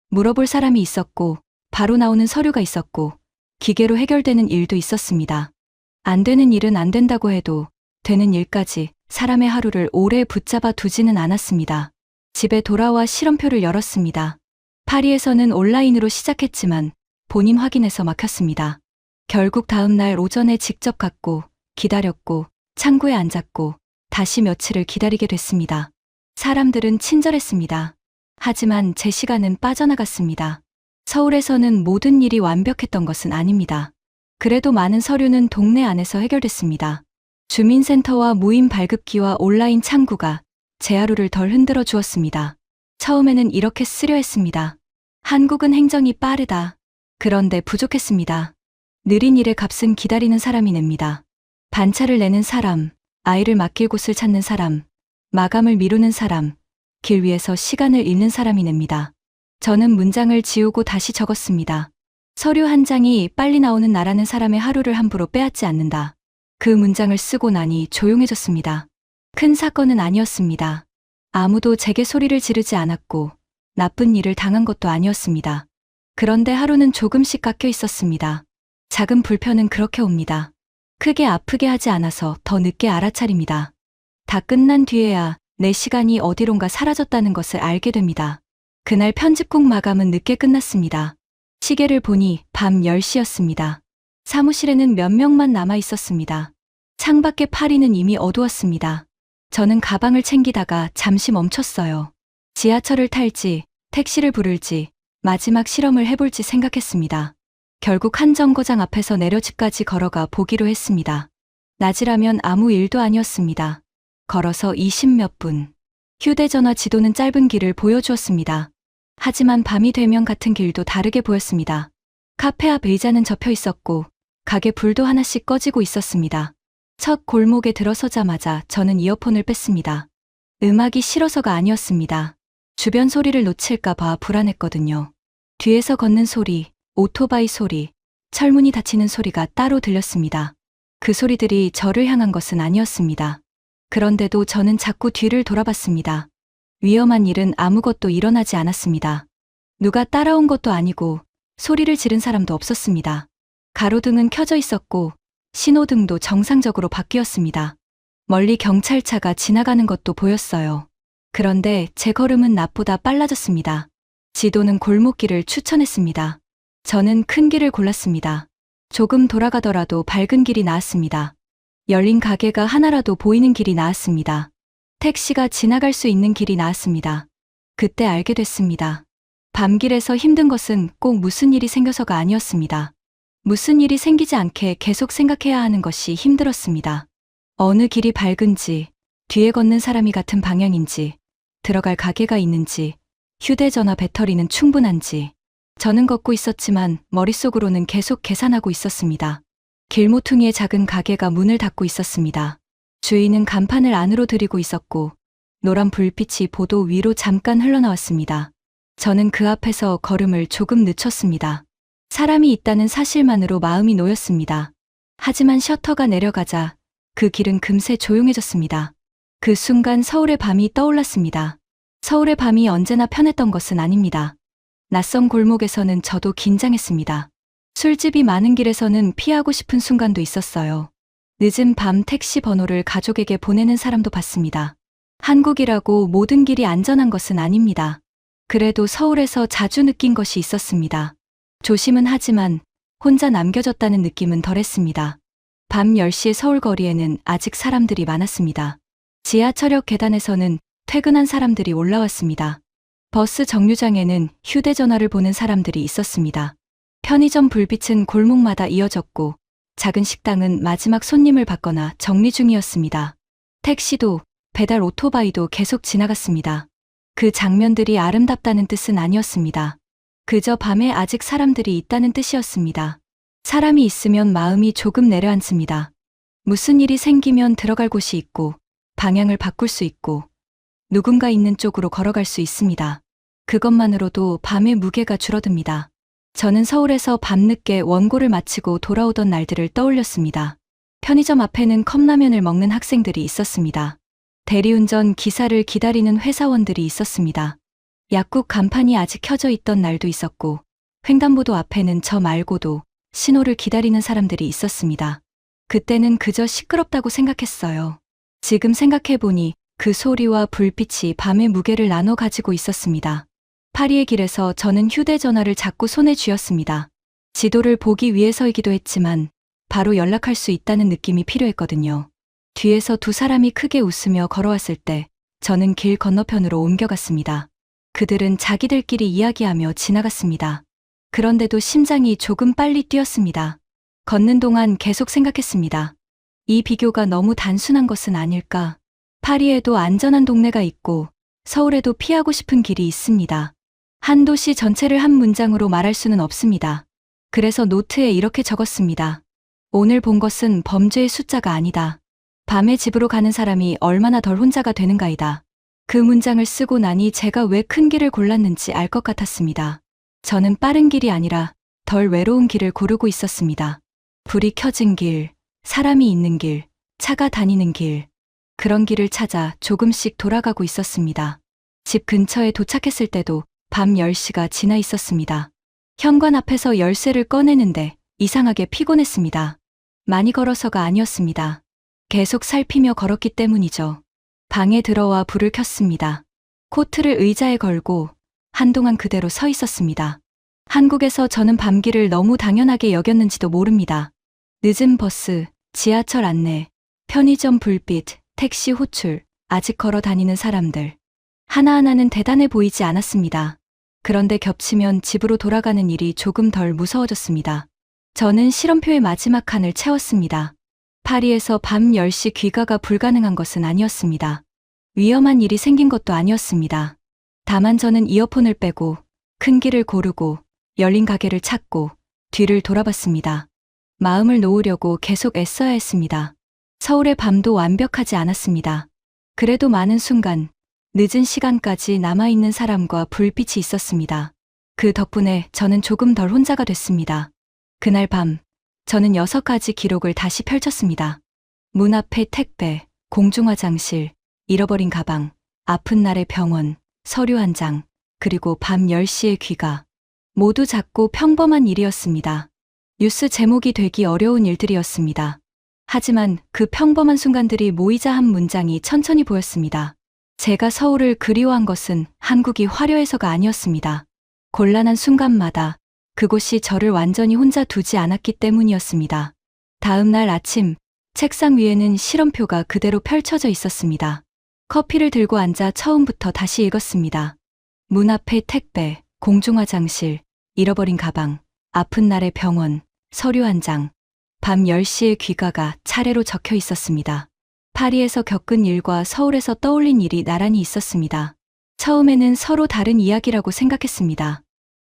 물어볼 사람이 있었고 바로 나오는 서류가 있었고 기계로 해결되는 일도 있었습니다. 안 되는 일은 안 된다고 해도 되는 일까지 사람의 하루를 오래 붙잡아 두지는 않았습니다. 집에 돌아와 실험표를 열었습니다. 파리에서는 온라인으로 시작했지만 본인 확인해서 막혔습니다. 결국 다음 날 오전에 직접 갔고 기다렸고 창구에 앉았고 다시 며칠을 기다리게 됐습니다. 사람들은 친절했습니다. 하지만 제 시간은 빠져나갔습니다. 서울에서는 모든 일이 완벽했던 것은 아닙니다. 그래도 많은 서류는 동네 안에서 해결됐습니다. 주민센터와 무인 발급기와 온라인 창구가 제 하루를 덜 흔들어 주었습니다. 처음에는 이렇게 쓰려 했습니다. 한국은 행정이 빠르다. 그런데 부족했습니다. 느린 일의 값은 기다리는 사람이 냅니다. 반차를 내는 사람, 아이를 맡길 곳을 찾는 사람, 마감을 미루는 사람, 길 위에서 시간을 잃는 사람이 냅니다. 저는 문장을 지우고 다시 적었습니다. 서류 한 장이 빨리 나오는 나라는 사람의 하루를 함부로 빼앗지 않는다. 그 문장을 쓰고 나니 조용해졌습니다. 큰 사건은 아니었습니다. 아무도 제게 소리를 지르지 않았고 나쁜 일을 당한 것도 아니었습니다. 그런데 하루는 조금씩 깎여 있었습니다. 작은 불편은 그렇게 옵니다. 크게 아프게 하지 않아서 더 늦게 알아차립니다. 다 끝난 뒤에야 내 시간이 어디론가 사라졌다는 것을 알게 됩니다. 그날 편집국 마감은 늦게 끝났습니다. 시계를 보니 밤 10시였습니다. 사무실에는 몇 명만 남아 있었습니다. 창밖의 파리는 이미 어두웠습니다. 저는 가방을 챙기다가 잠시 멈췄어요. 지하철을 탈지, 택시를 부를지, 마지막 실험을 해볼지 생각했습니다. 결국 한 정거장 앞에서 내려 집까지 걸어가 보기로 했습니다. 낮이라면 아무 일도 아니었습니다. 걸어서 20몇 분. 휴대전화 지도는 짧은 길을 보여주었습니다. 하지만 밤이 되면 같은 길도 다르게 보였습니다. 카페 앞 의자는 접혀 있었고 가게 불도 하나씩 꺼지고 있었습니다. 첫 골목에 들어서자마자 저는 이어폰을 뺐습니다. 음악이 싫어서가 아니었습니다. 주변 소리를 놓칠까 봐 불안했거든요. 뒤에서 걷는 소리, 오토바이 소리, 철문이 닫히는 소리가 따로 들렸습니다. 그 소리들이 저를 향한 것은 아니었습니다. 그런데도 저는 자꾸 뒤를 돌아봤습니다. 위험한 일은 아무것도 일어나지 않았습니다. 누가 따라온 것도 아니고 소리를 지른 사람도 없었습니다. 가로등은 켜져 있었고 신호등도 정상적으로 바뀌었습니다. 멀리 경찰차가 지나가는 것도 보였어요. 그런데 제 걸음은 낮보다 빨라졌습니다. 지도는 골목길을 추천했습니다. 저는 큰 길을 골랐습니다. 조금 돌아가더라도 밝은 길이 나았습니다. 열린 가게가 하나라도 보이는 길이 나았습니다. 택시가 지나갈 수 있는 길이 나았습니다. 그때 알게 됐습니다. 밤길에서 힘든 것은 꼭 무슨 일이 생겨서가 아니었습니다. 무슨 일이 생기지 않게 계속 생각해야 하는 것이 힘들었습니다. 어느 길이 밝은지, 뒤에 걷는 사람이 같은 방향인지, 들어갈 가게가 있는지, 휴대전화 배터리는 충분한지. 저는 걷고 있었지만 머릿속으로는 계속 계산하고 있었습니다. 길모퉁이의 작은 가게가 문을 닫고 있었습니다. 주인은 간판을 안으로 들이고 있었고 노란 불빛이 보도 위로 잠깐 흘러나왔습니다. 저는 그 앞에서 걸음을 조금 늦췄습니다. 사람이 있다는 사실만으로 마음이 놓였습니다. 하지만 셔터가 내려가자 그 길은 금세 조용해졌습니다. 그 순간 서울의 밤이 떠올랐습니다. 서울의 밤이 언제나 편했던 것은 아닙니다. 낯선 골목에서는 저도 긴장했습니다. 술집이 많은 길에서는 피하고 싶은 순간도 있었어요. 늦은 밤 택시 번호를 가족에게 보내는 사람도 봤습니다. 한국이라고 모든 길이 안전한 것은 아닙니다. 그래도 서울에서 자주 느낀 것이 있었습니다. 조심은 하지만 혼자 남겨졌다는 느낌은 덜했습니다. 밤 10시의 서울 거리에는 아직 사람들이 많았습니다. 지하철역 계단에서는 퇴근한 사람들이 올라왔습니다. 버스 정류장에는 휴대전화를 보는 사람들이 있었습니다. 편의점 불빛은 골목마다 이어졌고 작은 식당은 마지막 손님을 받거나 정리 중이었습니다. 택시도 배달 오토바이도 계속 지나갔습니다. 그 장면들이 아름답다는 뜻은 아니었습니다. 그저 밤에 아직 사람들이 있다는 뜻이었습니다. 사람이 있으면 마음이 조금 내려앉습니다. 무슨 일이 생기면 들어갈 곳이 있고 방향을 바꿀 수 있고 누군가 있는 쪽으로 걸어갈 수 있습니다. 그것만으로도 밤의 무게가 줄어듭니다. 저는 서울에서 밤늦게 원고를 마치고 돌아오던 날들을 떠올렸습니다. 편의점 앞에는 컵라면을 먹는 학생들이 있었습니다. 대리운전 기사를 기다리는 회사원들이 있었습니다. 약국 간판이 아직 켜져 있던 날도 있었고 횡단보도 앞에는 저 말고도 신호를 기다리는 사람들이 있었습니다. 그때는 그저 시끄럽다고 생각했어요. 지금 생각해보니 그 소리와 불빛이 밤의 무게를 나눠 가지고 있었습니다. 파리의 길에서 저는 휴대전화를 자꾸 손에 쥐었습니다. 지도를 보기 위해서이기도 했지만 바로 연락할 수 있다는 느낌이 필요했거든요. 뒤에서 두 사람이 크게 웃으며 걸어왔을 때 저는 길 건너편으로 옮겨갔습니다. 그들은 자기들끼리 이야기하며 지나갔습니다. 그런데도 심장이 조금 빨리 뛰었습니다. 걷는 동안 계속 생각했습니다. 이 비교가 너무 단순한 것은 아닐까? 파리에도 안전한 동네가 있고 서울에도 피하고 싶은 길이 있습니다. 한 도시 전체를 한 문장으로 말할 수는 없습니다. 그래서 노트에 이렇게 적었습니다. 오늘 본 것은 범죄의 숫자가 아니다. 밤에 집으로 가는 사람이 얼마나 덜 혼자가 되는가이다. 그 문장을 쓰고 나니 제가 왜 큰 길을 골랐는지 알 것 같았습니다. 저는 빠른 길이 아니라 덜 외로운 길을 고르고 있었습니다. 불이 켜진 길, 사람이 있는 길, 차가 다니는 길. 그런 길을 찾아 조금씩 돌아가고 있었습니다. 집 근처에 도착했을 때도 밤 10시가 지나 있었습니다. 현관 앞에서 열쇠를 꺼내는데 이상하게 피곤했습니다. 많이 걸어서가 아니었습니다. 계속 살피며 걸었기 때문이죠. 방에 들어와 불을 켰습니다. 코트를 의자에 걸고 한동안 그대로 서 있었습니다. 한국에서 저는 밤길을 너무 당연하게 여겼는지도 모릅니다. 늦은 버스, 지하철 안내, 편의점 불빛, 택시 호출, 아직 걸어 다니는 사람들. 하나하나는 대단해 보이지 않았습니다. 그런데 겹치면 집으로 돌아가는 일이 조금 덜 무서워졌습니다. 저는 실험표의 마지막 칸을 채웠습니다. 파리에서 밤 10시 귀가가 불가능한 것은 아니었습니다. 위험한 일이 생긴 것도 아니었습니다. 다만 저는 이어폰을 빼고 큰 길을 고르고 열린 가게를 찾고 뒤를 돌아봤습니다. 마음을 놓으려고 계속 애써야 했습니다. 서울의 밤도 완벽하지 않았습니다. 그래도 많은 순간, 늦은 시간까지 남아있는 사람과 불빛이 있었습니다. 그 덕분에 저는 조금 덜 혼자가 됐습니다. 그날 밤, 저는 6가지 기록을 다시 펼쳤습니다. 문 앞의 택배, 공중화장실, 잃어버린 가방, 아픈 날의 병원, 서류 한 장, 그리고 밤 10시의 귀가. 모두 작고 평범한 일이었습니다. 뉴스 제목이 되기 어려운 일들이었습니다. 하지만 그 평범한 순간들이 모이자 한 문장이 천천히 보였습니다. 제가 서울을 그리워한 것은 한국이 화려해서가 아니었습니다. 곤란한 순간마다 그곳이 저를 완전히 혼자 두지 않았기 때문이었습니다. 다음 날 아침, 책상 위에는 실험표가 그대로 펼쳐져 있었습니다. 커피를 들고 앉아 처음부터 다시 읽었습니다. 문 앞의 택배, 공중화장실, 잃어버린 가방, 아픈 날의 병원, 서류 한 장, 밤 10시의 귀가가 차례로 적혀 있었습니다. 파리에서 겪은 일과 서울에서 떠올린 일이 나란히 있었습니다. 처음에는 서로 다른 이야기라고 생각했습니다.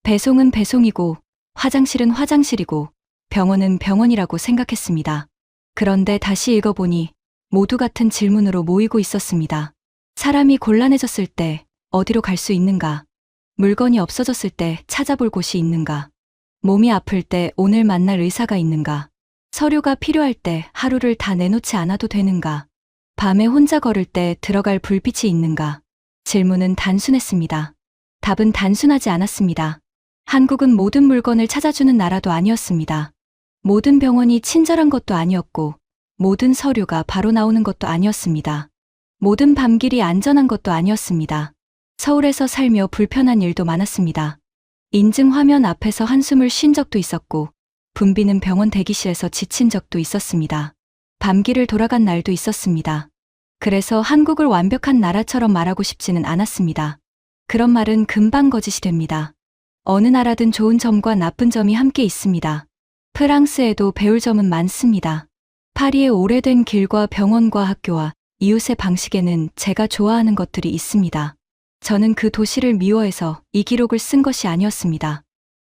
배송은 배송이고, 화장실은 화장실이고, 병원은 병원이라고 생각했습니다. 그런데 다시 읽어보니 모두 같은 질문으로 모이고 있었습니다. 사람이 곤란해졌을 때 어디로 갈 수 있는가? 물건이 없어졌을 때 찾아볼 곳이 있는가? 몸이 아플 때 오늘 만날 의사가 있는가? 서류가 필요할 때 하루를 다 내놓지 않아도 되는가? 밤에 혼자 걸을 때 들어갈 불빛이 있는가? 질문은 단순했습니다. 답은 단순하지 않았습니다. 한국은 모든 물건을 찾아주는 나라도 아니었습니다. 모든 병원이 친절한 것도 아니었고, 모든 서류가 바로 나오는 것도 아니었습니다. 모든 밤길이 안전한 것도 아니었습니다. 서울에서 살며 불편한 일도 많았습니다. 인증 화면 앞에서 한숨을 쉰 적도 있었고, 붐비는 병원 대기실에서 지친 적도 있었습니다. 밤길을 돌아간 날도 있었습니다. 그래서 한국을 완벽한 나라처럼 말하고 싶지는 않았습니다. 그런 말은 금방 거짓이 됩니다. 어느 나라든 좋은 점과 나쁜 점이 함께 있습니다. 프랑스에도 배울 점은 많습니다. 파리의 오래된 길과 병원과 학교와 이웃의 방식에는 제가 좋아하는 것들이 있습니다. 저는 그 도시를 미워해서 이 기록을 쓴 것이 아니었습니다.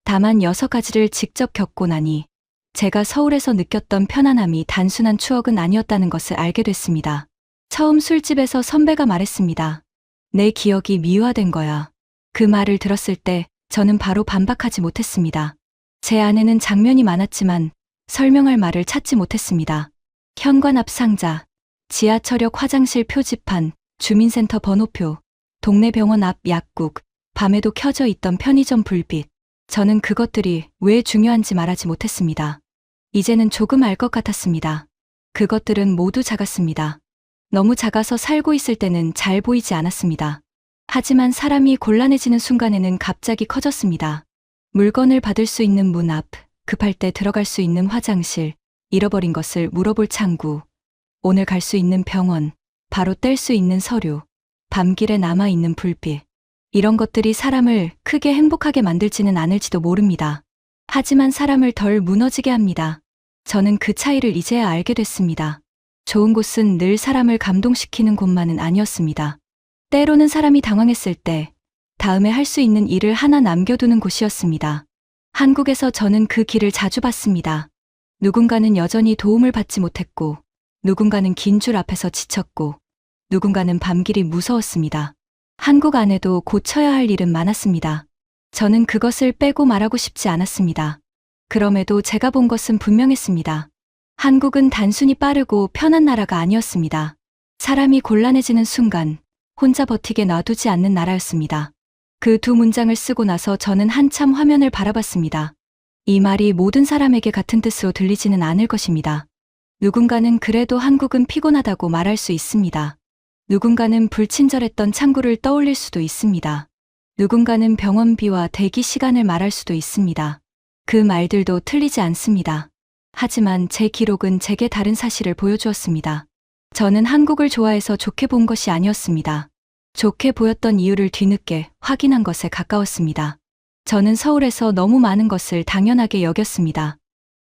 다만 6가지를 직접 겪고 나니 제가 서울에서 느꼈던 편안함이 단순한 추억은 아니었다는 것을 알게 됐습니다. 처음 술집에서 선배가 말했습니다. 내 기억이 미화된 거야. 그 말을 들었을 때 저는 바로 반박하지 못했습니다. 제 안에는 장면이 많았지만 설명할 말을 찾지 못했습니다. 현관 앞 상자, 지하철역 화장실 표지판, 주민센터 번호표, 동네 병원 앞 약국, 밤에도 켜져 있던 편의점 불빛. 저는 그것들이 왜 중요한지 말하지 못했습니다. 이제는 조금 알 것 같았습니다. 그것들은 모두 작았습니다. 너무 작아서 살고 있을 때는 잘 보이지 않았습니다. 하지만 사람이 곤란해지는 순간에는 갑자기 커졌습니다. 물건을 받을 수 있는 문 앞, 급할 때 들어갈 수 있는 화장실, 잃어버린 것을 물어볼 창구, 오늘 갈 수 있는 병원, 바로 뗄 수 있는 서류, 밤길에 남아있는 불빛. 이런 것들이 사람을 크게 행복하게 만들지는 않을지도 모릅니다. 하지만 사람을 덜 무너지게 합니다. 저는 그 차이를 이제야 알게 됐습니다. 좋은 곳은 늘 사람을 감동시키는 곳만은 아니었습니다. 때로는 사람이 당황했을 때 다음에 할 수 있는 일을 하나 남겨두는 곳이었습니다. 한국에서 저는 그 길을 자주 봤습니다. 누군가는 여전히 도움을 받지 못했고, 누군가는 긴 줄 앞에서 지쳤고, 누군가는 밤길이 무서웠습니다. 한국 안에도 고쳐야 할 일은 많았습니다. 저는 그것을 빼고 말하고 싶지 않았습니다. 그럼에도 제가 본 것은 분명했습니다. 한국은 단순히 빠르고 편한 나라가 아니었습니다. 사람이 곤란해지는 순간 혼자 버티게 놔두지 않는 나라였습니다. 그 두 문장을 쓰고 나서 저는 한참 화면을 바라봤습니다. 이 말이 모든 사람에게 같은 뜻으로 들리지는 않을 것입니다. 누군가는 그래도 한국은 피곤하다고 말할 수 있습니다. 누군가는 불친절했던 창구를 떠올릴 수도 있습니다. 누군가는 병원비와 대기 시간을 말할 수도 있습니다. 그 말들도 틀리지 않습니다. 하지만 제 기록은 제게 다른 사실을 보여주었습니다. 저는 한국을 좋아해서 좋게 본 것이 아니었습니다. 좋게 보였던 이유를 뒤늦게 확인한 것에 가까웠습니다. 저는 서울에서 너무 많은 것을 당연하게 여겼습니다.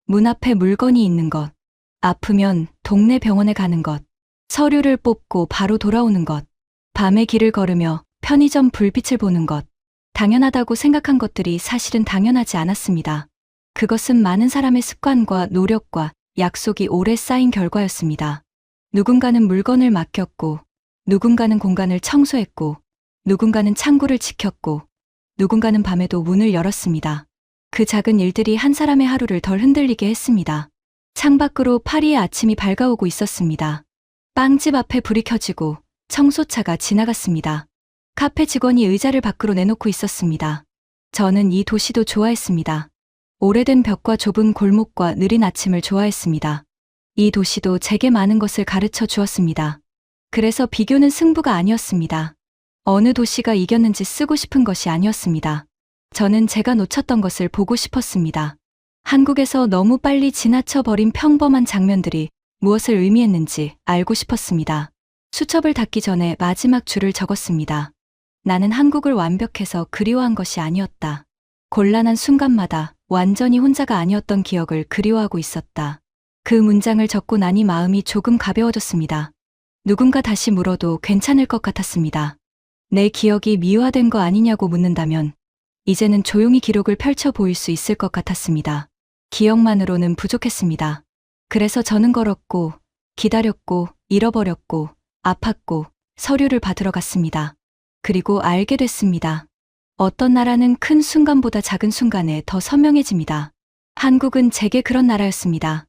문 앞에 물건이 있는 것, 아프면 동네 병원에 가는 것, 서류를 뽑고 바로 돌아오는 것, 밤에 길을 걸으며 편의점 불빛을 보는 것, 당연하다고 생각한 것들이 사실은 당연하지 않았습니다. 그것은 많은 사람의 습관과 노력과 약속이 오래 쌓인 결과였습니다. 누군가는 물건을 맡겼고, 누군가는 공간을 청소했고, 누군가는 창구를 지켰고, 누군가는 밤에도 문을 열었습니다. 그 작은 일들이 한 사람의 하루를 덜 흔들리게 했습니다. 창밖으로 파리의 아침이 밝아오고 있었습니다. 빵집 앞에 불이 켜지고 청소차가 지나갔습니다. 카페 직원이 의자를 밖으로 내놓고 있었습니다. 저는 이 도시도 좋아했습니다. 오래된 벽과 좁은 골목과 느린 아침을 좋아했습니다. 이 도시도 제게 많은 것을 가르쳐 주었습니다. 그래서 비교는 승부가 아니었습니다. 어느 도시가 이겼는지 쓰고 싶은 것이 아니었습니다. 저는 제가 놓쳤던 것을 보고 싶었습니다. 한국에서 너무 빨리 지나쳐버린 평범한 장면들이 무엇을 의미했는지 알고 싶었습니다. 수첩을 닫기 전에 마지막 줄을 적었습니다. 나는 한국을 완벽해서 그리워한 것이 아니었다. 곤란한 순간마다 완전히 혼자가 아니었던 기억을 그리워하고 있었다. 그 문장을 적고 나니 마음이 조금 가벼워졌습니다. 누군가 다시 물어도 괜찮을 것 같았습니다. 내 기억이 미화된 거 아니냐고 묻는다면 이제는 조용히 기록을 펼쳐 보일 수 있을 것 같았습니다. 기억만으로는 부족했습니다. 그래서 저는 걸었고, 기다렸고, 잃어버렸고, 아팠고, 서류를 받으러 갔습니다. 그리고 알게 됐습니다. 어떤 나라는 큰 순간보다 작은 순간에 더 선명해집니다. 한국은 제게 그런 나라였습니다.